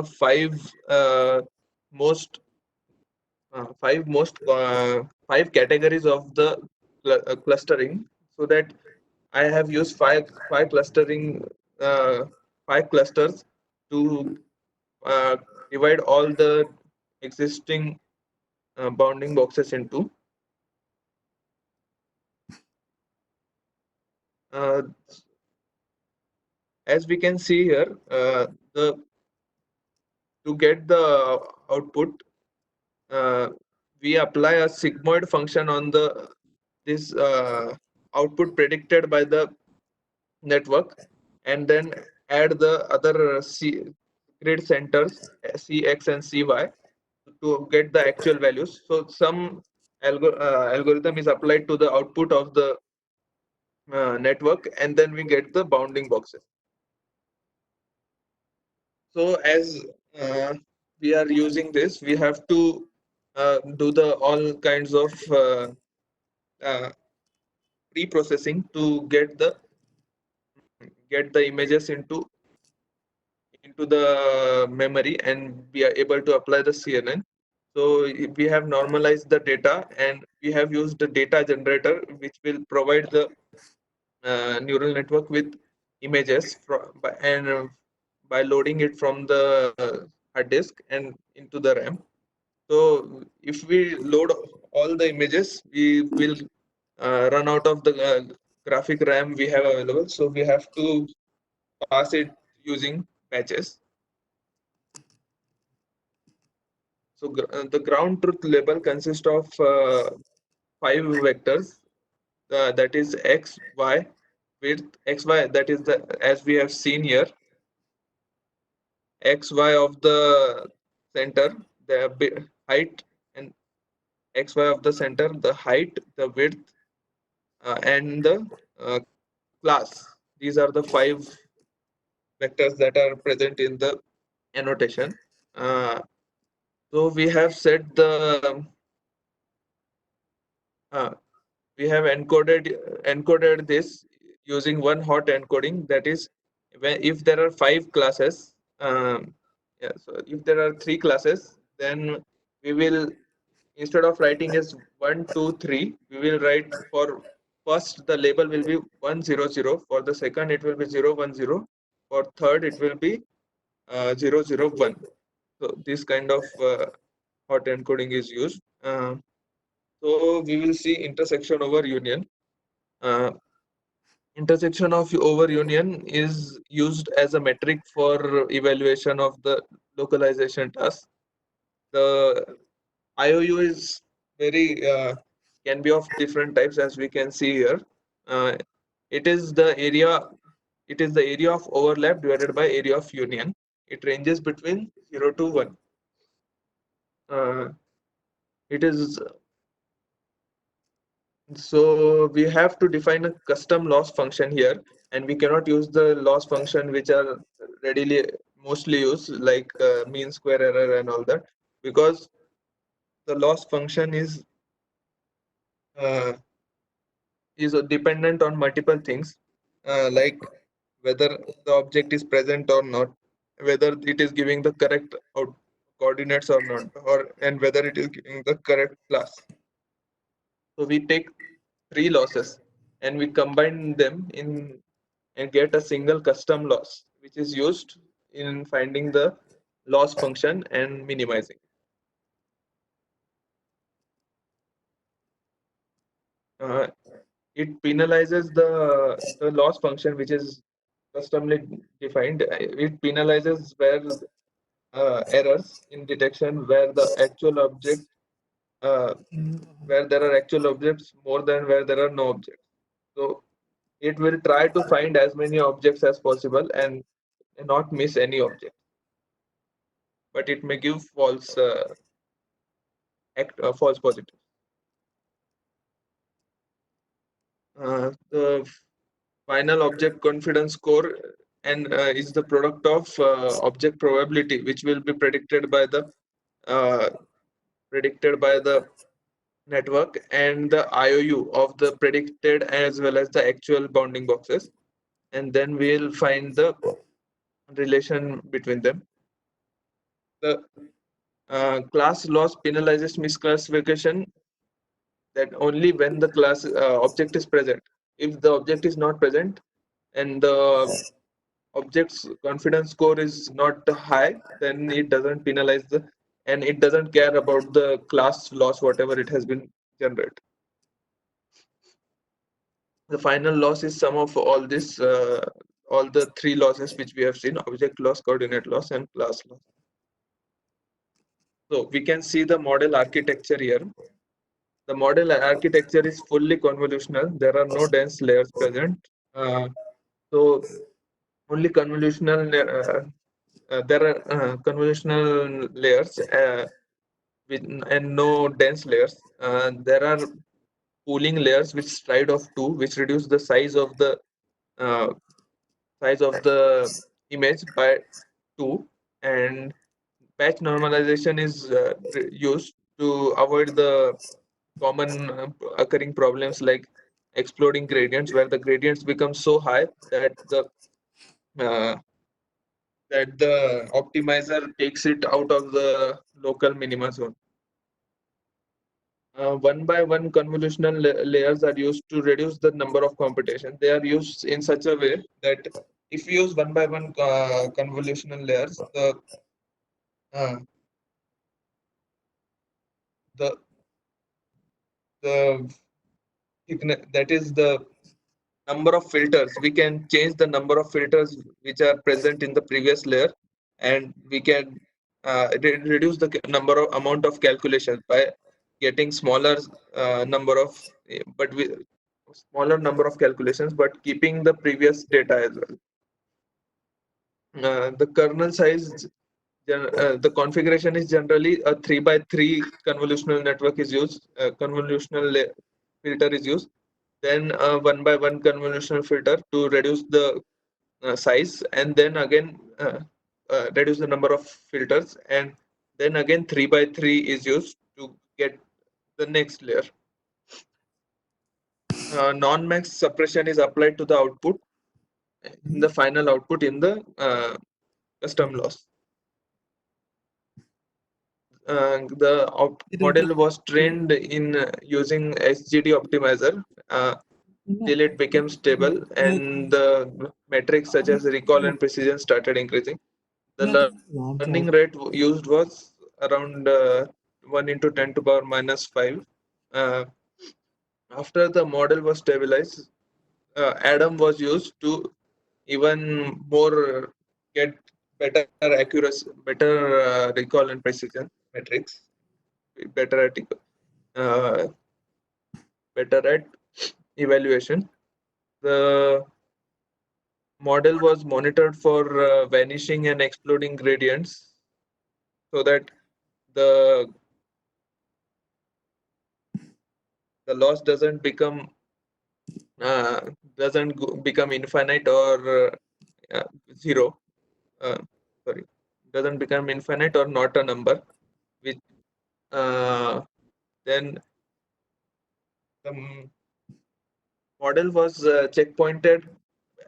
categories of the clustering, so that I have used five clustering uh, 5 clusters to divide all the existing bounding boxes into. As we can see here, to get the output, we apply a sigmoid function on this output predicted by the network, and then add the other grid centers Cx and Cy to get the actual values. So some algorithm is applied to the output of the network, and then we get the bounding boxes. So as we are using this, we have to do the all kinds of pre-processing to get the images into the memory, and we are able to apply the CNN. So we have normalized the data, and we have used the data generator, which will provide the neural network with images by loading it from the hard disk and into the RAM. So if we load all the images, we will run out of the graphic RAM we have available. So we have to pass it using patches. So the ground truth label consists of 5 vectors. That is x, y, width, x, y. That is as we have seen here. X, y of the center, the height, and x, y of the center, the height, the width, and the class. These are the 5 vectors that are present in the annotation. So we have set the we have encoded this using one hot encoding. That is, if there are 5 classes, yeah, so if there are 3 classes, then we will, instead of writing as 1, 2, 3, we will write for first the label will be 100, for the second it will be 010, for third it will be 001. So this kind of hot encoding is used. So we will see intersection over union. Intersection of over union is used as a metric for evaluation of the localization task. The IOU is can be of different types, as we can see here. It is the area of overlap divided by area of union. it ranges between 0 to 1. It is so we have to define a custom loss function here, and we cannot use the loss function which are readily mostly used like mean square error and all that, because the loss function is dependent on multiple things, like whether the object is present or not, whether it is giving the correct coordinates or not, or and whether it is giving the correct class. So we take 3 losses and we combine them in and get a single custom loss, which is used in finding the loss function and minimizing. Uh, it penalizes the loss function, which is customly defined. It penalizes where errors in detection where the actual object where there are actual objects more than where there are no objects. So it will try to find as many objects as possible and not miss any object, but it may give false positive. The final object confidence score and is the product of object probability, which will be uh, predicted by the network, and the IOU of the predicted as well as the actual bounding boxes, and then we'll find the relation between them. The class loss penalizes misclassification that only when the class object is present. If the object is not present and the object's confidence score is not high, then it doesn't penalize and it doesn't care about the class loss, whatever it has been generated. The final loss is sum of all this, all the 3 losses which we have seen: object loss, coordinate loss, and class loss. So we can see the model architecture here. The model architecture is fully convolutional. There are no dense layers present. So only convolutional there are convolutional layers and no dense layers. There are pooling layers which stride of 2, which reduce the uh, size of the image by 2, and patch normalization is used to avoid the common occurring problems like exploding gradients, where the gradients become so high that uh, the optimizer takes it out of the local minima zone. One by one convolutional layers are used to reduce the number of computation. They are used in such a way that if you use one by one convolutional layers, uh, the the that is the number of filters. We can change the number of filters which are present in the previous layer, and we can reduce the number of amount of calculations by getting smaller number of but with smaller number of calculations, but keeping the previous data as well. The kernel size, the configuration is generally a 3 by 3 convolutional network is used. Convolutional filter is used, then a 1 by 1 convolutional filter to reduce the size, and then again reduce the number of filters, and then again 3 by 3 is used to get the next layer. Non-max suppression is applied to the output in the final output in the custom loss. The model was trained in using SGD optimizer till it became stable, and the metrics such as recall and precision started increasing. The learning rate used was around 1 into 10 to power minus 5. After the model was stabilized, Adam was used to even more get better accuracy, better recall and precision metrics, better at uh, better at evaluation. The model was monitored for vanishing and exploding gradients so that the loss doesn't become become infinite or zero. Uh, sorry, doesn't become infinite or not a number. Which then the model was checkpointed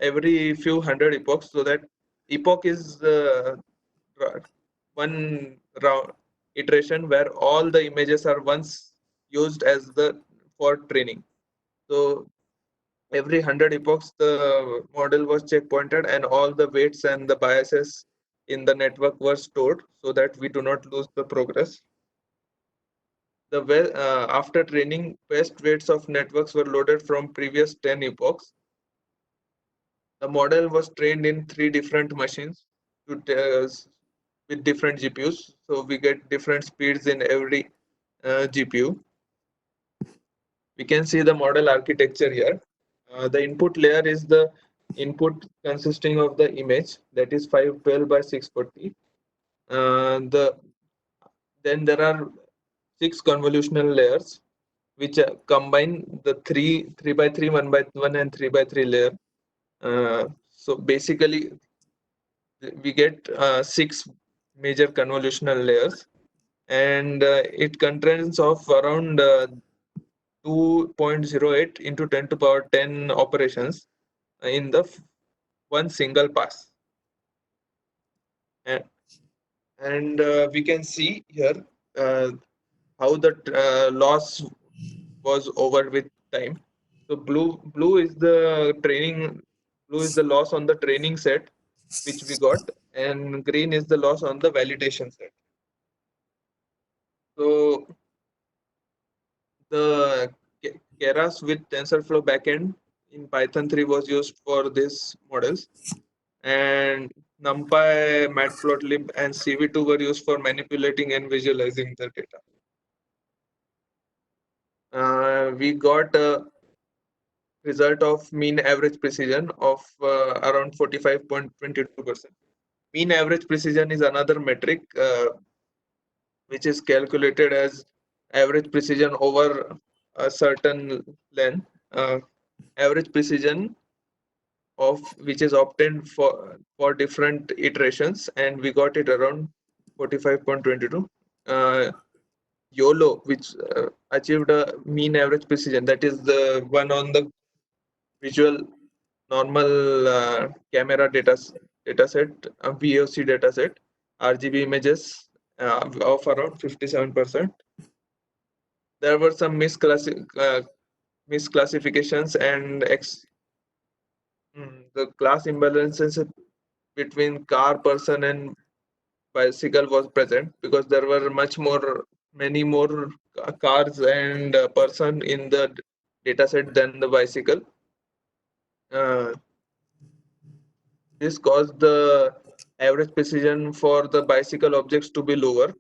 every few hundred epochs, so that epoch is one round iteration where all the images are once used as the for training. So every 100 epochs the model was checkpointed and all the weights and the biases in the network were stored so that we do not lose the progress. After training, best weights of networks were loaded from previous 10 epochs. The model was trained in 3 different machines with different GPUs. So we get different speeds in every GPU. We can see the model architecture here. The input layer is the input consisting of the image, that is 512 by 640. Then there are 6 convolutional layers which combine the 3 by 3, 1 by 1 and 3 by 3 layer. So basically we get 6 major convolutional layers, and it contains of around 2.08 into 10 to power 10 operations in the one single pass. And we can see here how the loss was over with time. So blue is the loss on the training set which we got, and green is the loss on the validation set. So the Keras with TensorFlow backend in Python 3 was used for these models, and NumPy, Matplotlib, and CV2 were used for manipulating and visualizing the data. We got a result of mean average precision of around 45.22%. Mean average precision is another metric which is calculated as average precision over a certain length. Average precision of which is obtained for different iterations, and we got it around 45.22. YOLO, which achieved a mean average precision, that is the one on the visual normal camera dataset, VOC dataset, RGB images of around 57%. There were some misclassifications and the class imbalances between car, person, and bicycle was present because there were many more cars and person in the dataset than the bicycle. This caused the average precision for the bicycle objects to be lower.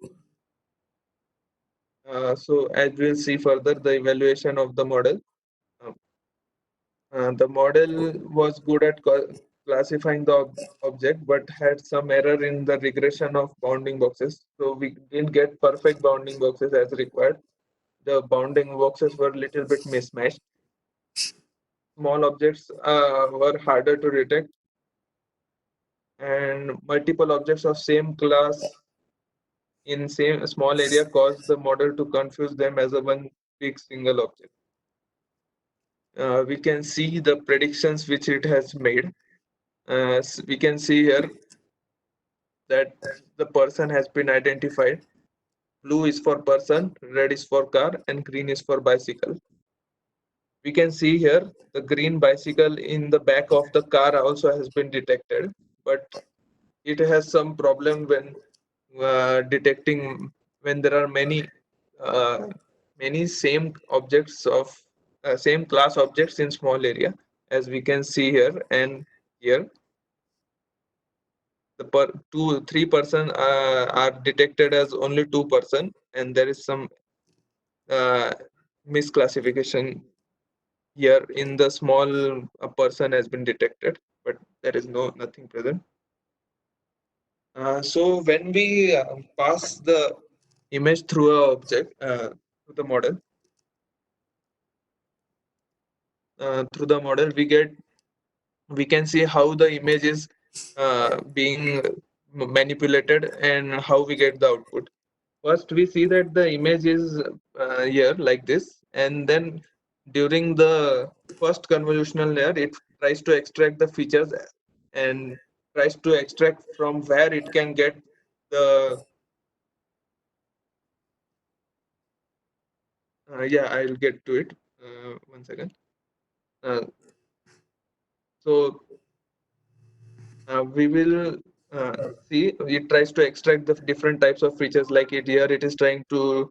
So as we'll see further, the evaluation of the model. The model was good at classifying the object, but had some error in the regression of bounding boxes. So we didn't get perfect bounding boxes as required. The bounding boxes were a little bit mismatched. Small objects were harder to detect, and multiple objects of same class in same small area caused the model to confuse them as a one big single object. We can see the predictions which it has made. We can see here that the person has been identified. Blue is for person, red is for car, and green is for bicycle. We can see here the green bicycle in the back of the car also has been detected, but it has some problem when detecting when there are many same objects of same class objects in small area, as we can see here and here. The 3 person are detected as only 2 person, and there is some misclassification here in the small person has been detected, but there is nothing present. So when we pass the image through a object to the model, we can see how the image is being manipulated and how we get the output. First, we see that the image is here like this, and then during the first convolutional layer, it tries to extract the features and tries to extract from where it can get the yeah, I'll get to it. 1 second. Uh, so we will see it tries to extract the different types of features, like it here it is trying to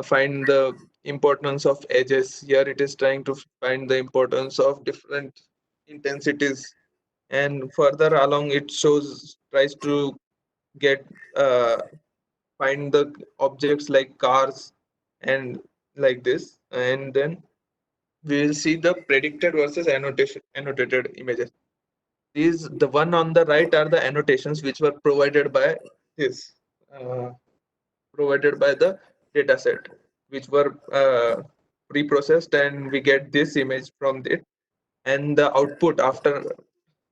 find the importance of edges. Here it is trying to find the importance of different intensities, and further along it tries to get find the objects like cars and like this, and then we will see the predicted versus annotated images. These, the one on the right, are the annotations which were provided by this, provided by the dataset, which were pre-processed, and we get this image from it. And the output after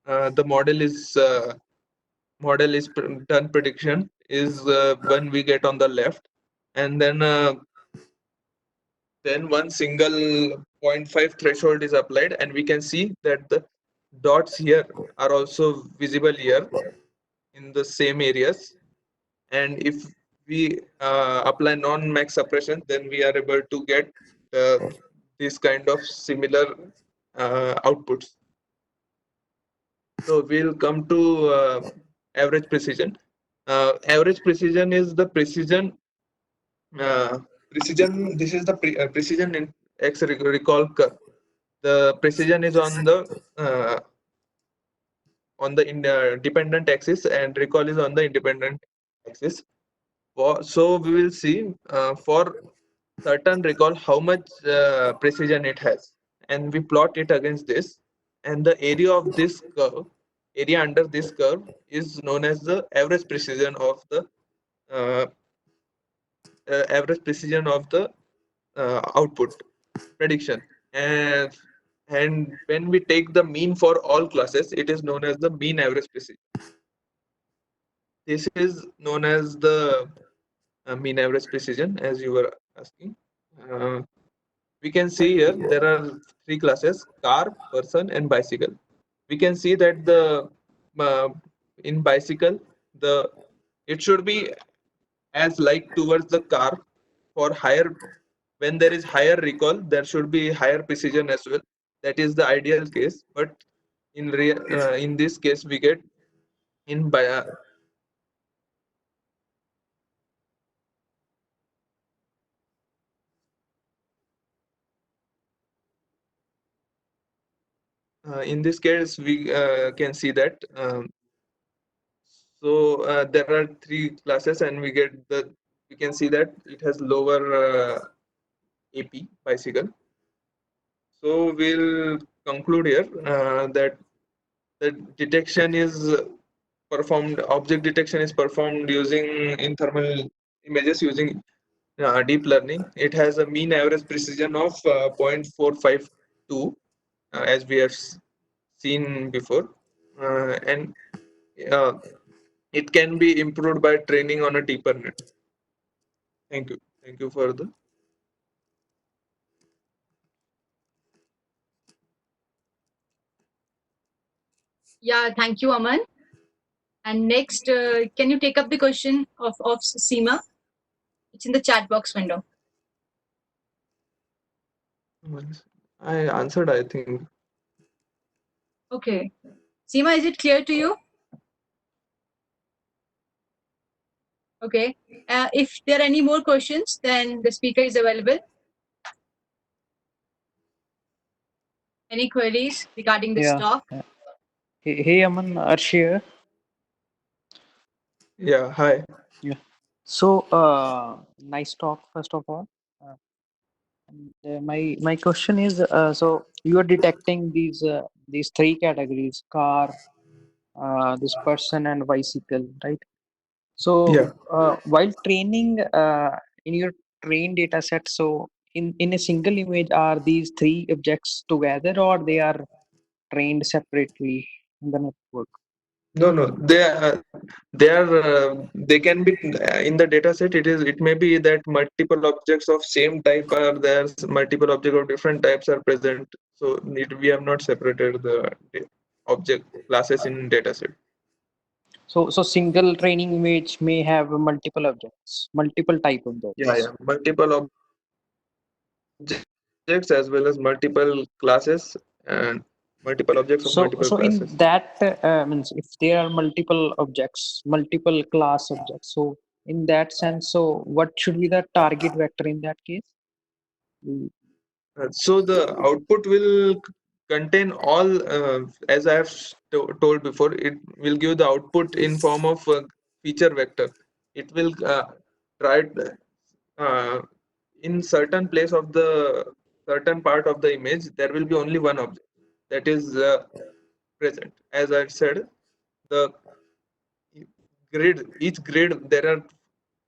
the model is done prediction is when we get on the left, and then one single 0.5 threshold is applied, and we can see that the dots here are also visible here in the same areas. And if we apply non-max suppression, then we are able to get this kind of similar outputs. So we'll come to average precision. Average precision is the precision. This is the precision in X recall curve. The precision is on the dependent axis, and recall is on the independent axis. So we will see for certain recall how much precision it has, and we plot it against this, and the area of this curve, area under this curve, is known as the average precision of the uh, output prediction. And when we take the mean for all classes, it is known as the mean average precision. This is known as the mean average precision, as you were asking. We can see here there are three classes: car, person, and bicycle. We can see that the in bicycle, the it should be as like towards the car. For higher, when there is higher recall, there should be higher precision as well. That is the ideal case, but in this case we get in in this case we can see that there are three classes, and we can see that it has lower AP bicycle. So we'll conclude here that the detection is object detection is performed in thermal images using deep learning. It has a mean average precision of 0.452 as we have seen before, and uh, it can be improved by training on a deeper net. Thank you for the Yeah, thank you, Aman. And next, can you take up the question of Seema? It's in the chat box window. I answered, I think. Okay. Seema, is it clear to you? Okay. If there are any more questions, then the speaker is available. Any queries regarding this Yeah. talk? Hey, Aman, Arsh here. Yeah, hi. So, nice talk, first of all. And my question is, so you are detecting these these three categories: car, this person, and bicycle, right? So Yeah. while training in your train data set, so in a single image, are these three objects together or they are trained separately in the network? No, they can be in the data set. It may be that multiple objects of same type are there, multiple objects of different types are present. So we have not separated the object classes in data set. So single training image may have multiple objects, multiple type objects. Multiple objects as well as multiple classes and multiple objects of multiple So in classes. that means if there are multiple objects, multiple class objects, so in that sense, so what should be the target vector in that case? Mm, So the output will contain all, as I have told before, it will give the output in form of feature vector. It will try uh, in certain place of the certain part of the image, there will be only one object that is present. As I said, the each grid, there are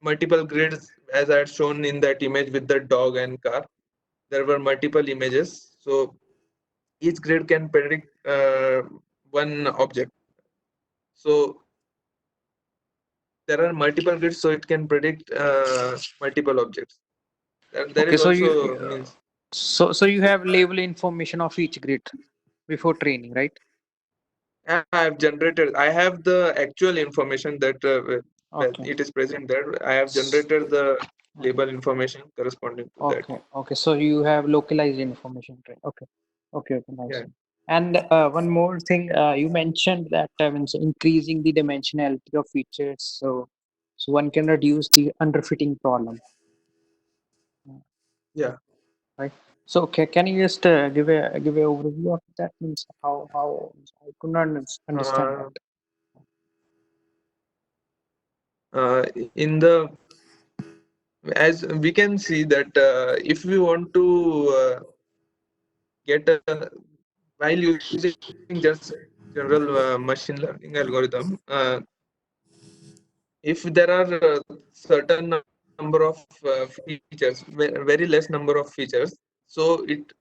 multiple grids, as I had shown in that image with the dog and car. There were multiple images. So each grid can predict one object. So there are multiple grids, so it can predict multiple objects. There Okay, is so also means so you have label information of each grid before training, right? I have generated. I have the actual information that Okay. it is present there. I have generated the Okay. label information corresponding to that. Okay. So you have localized information train. Okay. Nice. Yeah. And one more thing, you mentioned that means increasing the dimensionality of features, so one can reduce the underfitting problem, Yeah. right? So can you just give a overview of that? Means how I could not understand Uh, that. in the as we can see that if we want to get a while using just general machine learning algorithm, if there are certain number of features, very less number of features, so it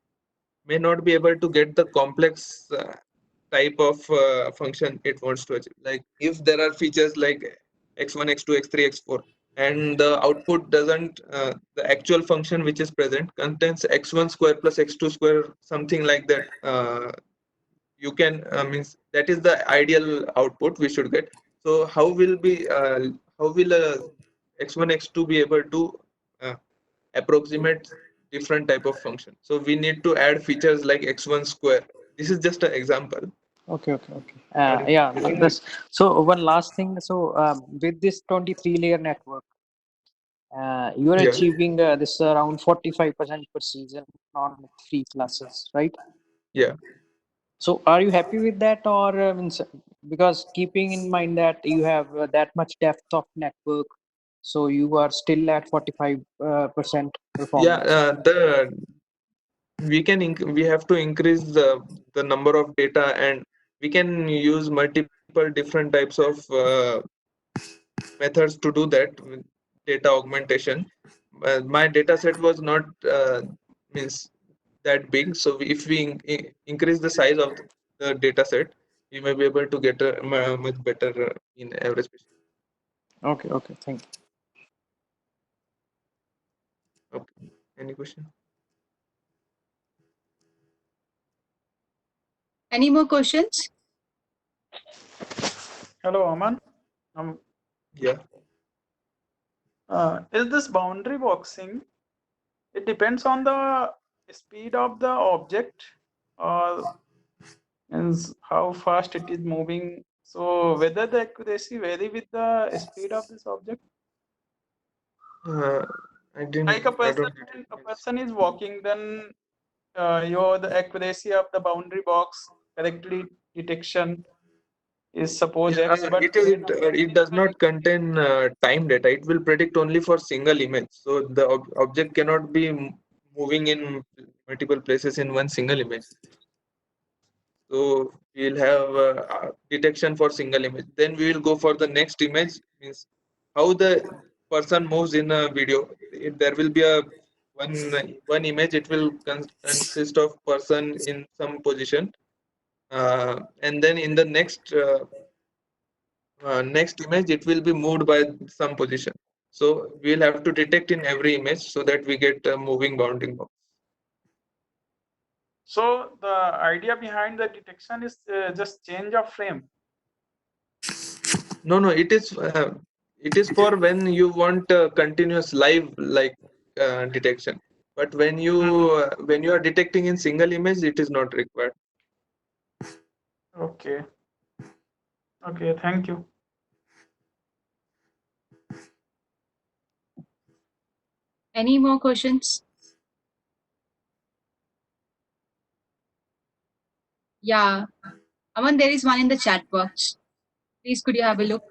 may not be able to get the complex type of function it wants to achieve. Like if there are features like x1, x2, x3, x4, and the output doesn't, the actual function which is present contains x1 square plus x2 square, something like that. You can means that is the ideal output we should get. So how will x1, x2 be able to uh, approximate different type of function? So we need to add features like x1 square. This is just an example. Okay. Are you Yeah, getting it? that's so one last thing. So with this 23 layer network, you are Yeah. achieving this around 45% precision on three classes, right? Yeah. So are you happy with that, or means because keeping in mind that you have that much depth of network, so you are still at 45% Yeah. performance? The we have to increase the number of data, and we can use multiple different types of methods to do that with data augmentation. My data set was not means that big, so if we increase the size of the data set, we may be able to get a much better in average patient. Okay, thank you. Okay. Any question? Any more questions? Hello, Aman. Um, Yeah. is this boundary boxing? It depends on the speed of the object or is how fast it is moving. So whether the accuracy vary with the speed of this object. uh, Like a I person, don't get it. when a person is walking, then your the accuracy of the boundary box correctly detection is suppose Yeah, X, but when a it person is does not contain time data. It will predict only for single image. So the object cannot be moving in multiple places in one single image. So we'll have detection for single image. Then we will go for the next image, means how the person moves in a video. If there will be a one image, it will consist of person in some position, and then in the next image it will be moved by some position. So we'll have to detect in every image so that we get a moving bounding box. So the idea behind the detection is just change of frame. No, it is for when you want continuous live like detection. But when you are detecting in single image, it is not required. Okay. Okay, thank you. Any more questions? Yeah. Aman, there is one in the chat box. Please, could you have a look?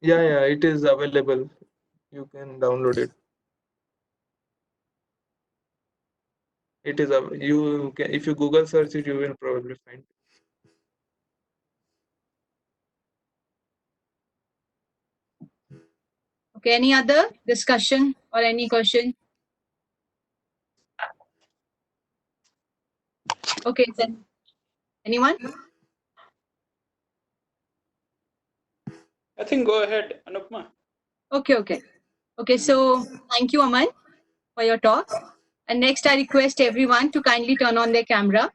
Yeah, it is available. You can download it. It is you can, if you Google search it, you will probably find. Okay, any other discussion or any question? Okay, then anyone? I think go ahead, Anupma. Okay, so thank you, Aman, for your talk. And next, I request everyone to kindly turn on their camera.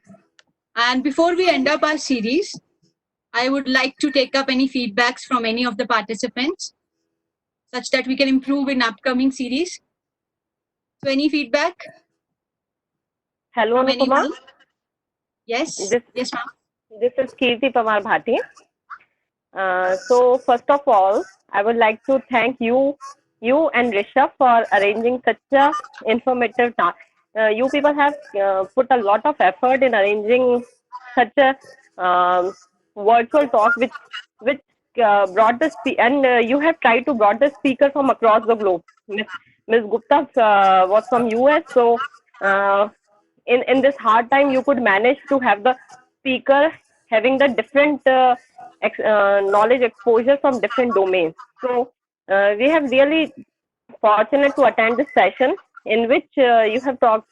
And before we end up our series, I would like to take up any feedbacks from any of the participants such that we can improve in upcoming series. So, any feedback Hello, from Anupama. anyone? Yes, This yes, ma'am. this is Kirti Pamar Bhati. So first of all, I would like to thank you and Rishabh for arranging such a informative talk. You people have put a lot of effort in arranging such a virtual talk, which brought the and you have tried to brought the speaker from across the globe. Miss Gupta was from US, so uh, in this hard time you could manage to have the speaker having the different knowledge exposure from different domains. So we have really fortunate to attend this session in which you have talked,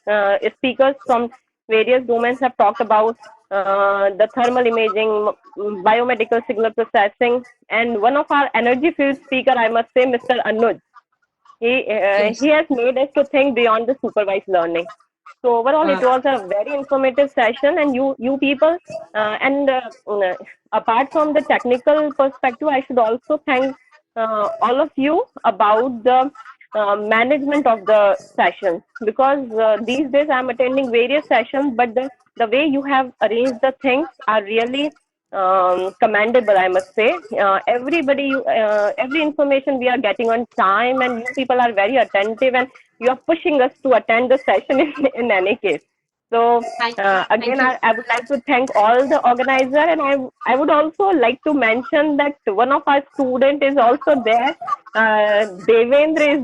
speakers from various domains have talked about the thermal imaging, biomedical signal processing, and one of our energy field speaker, I must say, Mr. Anuj. Yes. He has made us to think beyond the supervised learning. So overall, it was a very informative session, and you people, and apart from the technical perspective, I should also thank all of you about the management of the sessions, because these days I'm attending various sessions, but the way you have arranged the things are really commendable, I must say. Every information we are getting on time, and you people are very attentive, and you are pushing us to attend the session in any case. So Thank again, you. I would like to thank all the organizer, and I would also like to mention that one of our student is also there. Devendra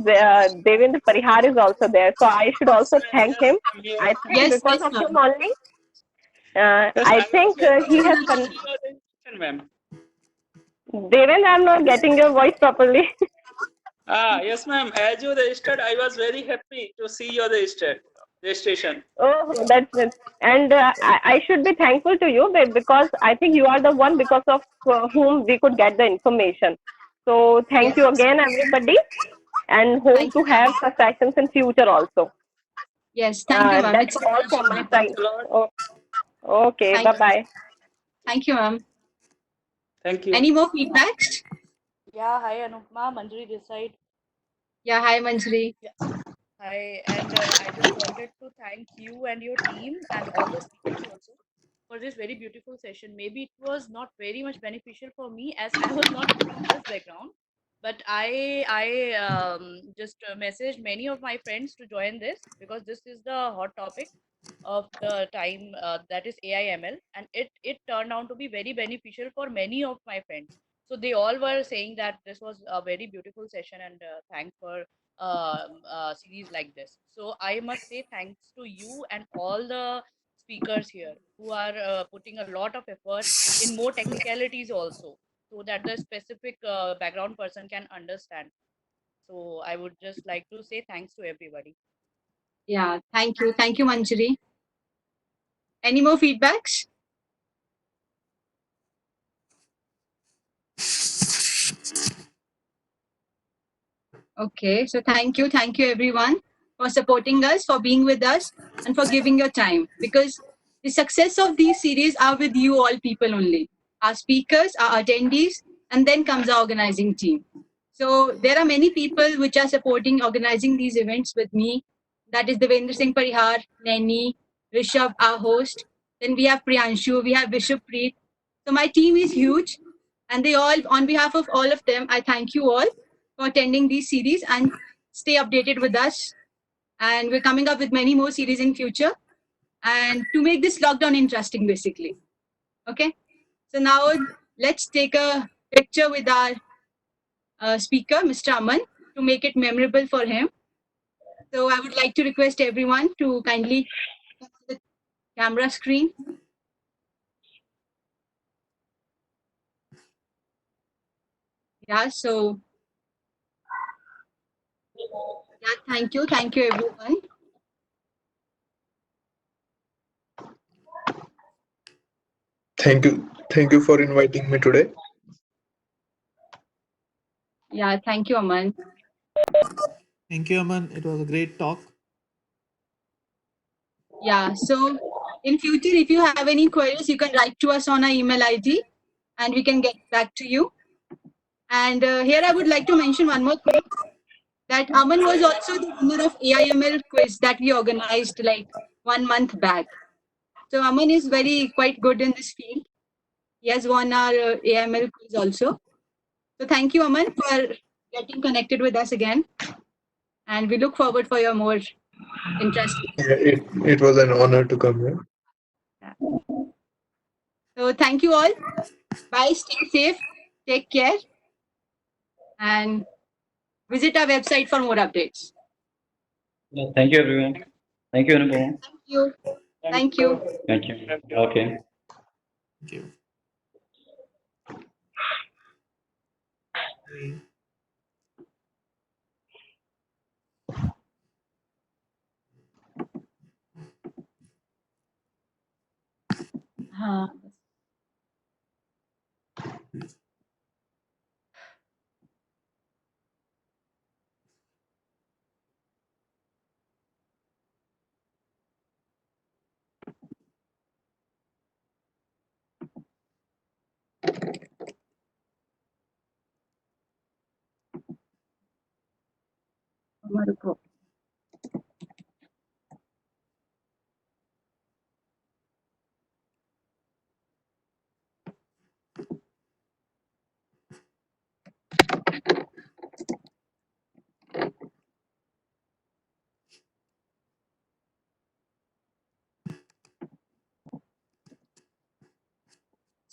Parihar is also there. So I should also thank him. I think Yes, because yes, of him ma'am. only, Yes, I I was think waiting he has. to see your reaction, ma'am. Devendra, I'm not getting your voice properly. Yes, ma'am. As you registered, I was very happy to see your registration. Oh, that's it. And I should be thankful to you because I think you are the one because of whom we could get the information. So thank Yes. you again, everybody, and hope Thank to you, ma'am. have such sessions in future also. Yes, thank you, ma'am. That's It's a all pleasure, from my ma'am. side. Thanks a lot. Oh, okay, Thank bye you. bye. Thank you, ma'am. Thank you. Any more feedbacks? Yeah, hi Anupma, Manjari this side. Yeah, hi, Manjari. Hi, and I just wanted to thank you and your team and all the speakers also for this very beautiful session. Maybe it was not very much beneficial for me as I was not from this background, but I just messaged many of my friends to join this because this is the hot topic of the time, that is AI ML, and it turned out to be very beneficial for many of my friends. So they all were saying that this was a very beautiful session, and thanks for series like this. So I must say thanks to you and all the speakers here who are putting a lot of effort in more technicalities also, so that the specific background person can understand. So I would just like to say thanks to everybody. Yeah, thank you. Thank you, Manjari. Any more feedbacks? Okay, so thank you. Thank you, everyone, for supporting us, for being with us, and for giving your time. Because the success of these series are with you all people only. Our speakers, our attendees, and then comes our organizing team. So there are many people which are supporting organizing these events with me. That is Devendra Singh Parihar, Naini, Rishabh, our host. Then we have Priyanshu, we have Bishop Preet. So my team is huge, and they all, on behalf of all of them, I thank you all for attending these series and stay updated with us. And we're coming up with many more series in future, and to make this lockdown interesting, basically. Okay. So now let's take a picture with our speaker, Mr. Aman, to make it memorable for him. So I would like to request everyone to kindly come to the camera screen. Yeah, so yeah, thank you everyone. Thank you for inviting me today. Yeah, thank you, Aman. Thank you, Aman. It was a great talk. Yeah, so in future, if you have any queries, you can write to us on our email ID and we can get back to you. And here I would like to mention one more thing, that Aman was also the winner of AIML quiz that we organized like 1 month back. So Aman is quite good in this field. He has won our AIML quiz also. So thank you, Aman, for getting connected with us again. And we look forward for your more interesting. Yeah, it was an honor to come here. So thank you all. Bye. Stay safe. Take care. And visit our website for more updates. Yeah, thank you, everyone. Thank you, Anupama. Thank you. Thank you. Thank you. Okay. Thank you. Bye. हाँ. हमारे को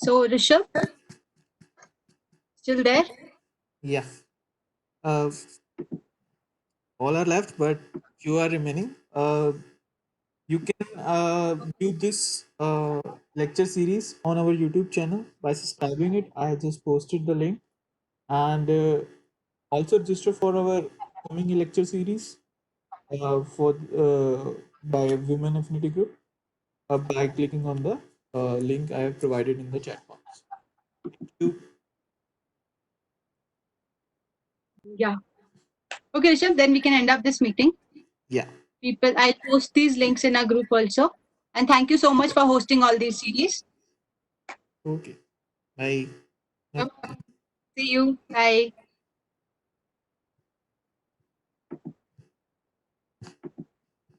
So Rishabh, still there? Yeah. Uh, all are left, but few are remaining. You can view this lecture series on our YouTube channel by subscribing it. I have just posted the link, and also register for our coming lecture series for by Women Affinity Group by clicking on the link I have provided in the chat box. Thank you. Yeah. Okay, Rishabh, then we can end up this meeting. Yeah. People, I'll post these links in our group also. And thank you so much for hosting all these series. Okay. Bye. See you. Bye.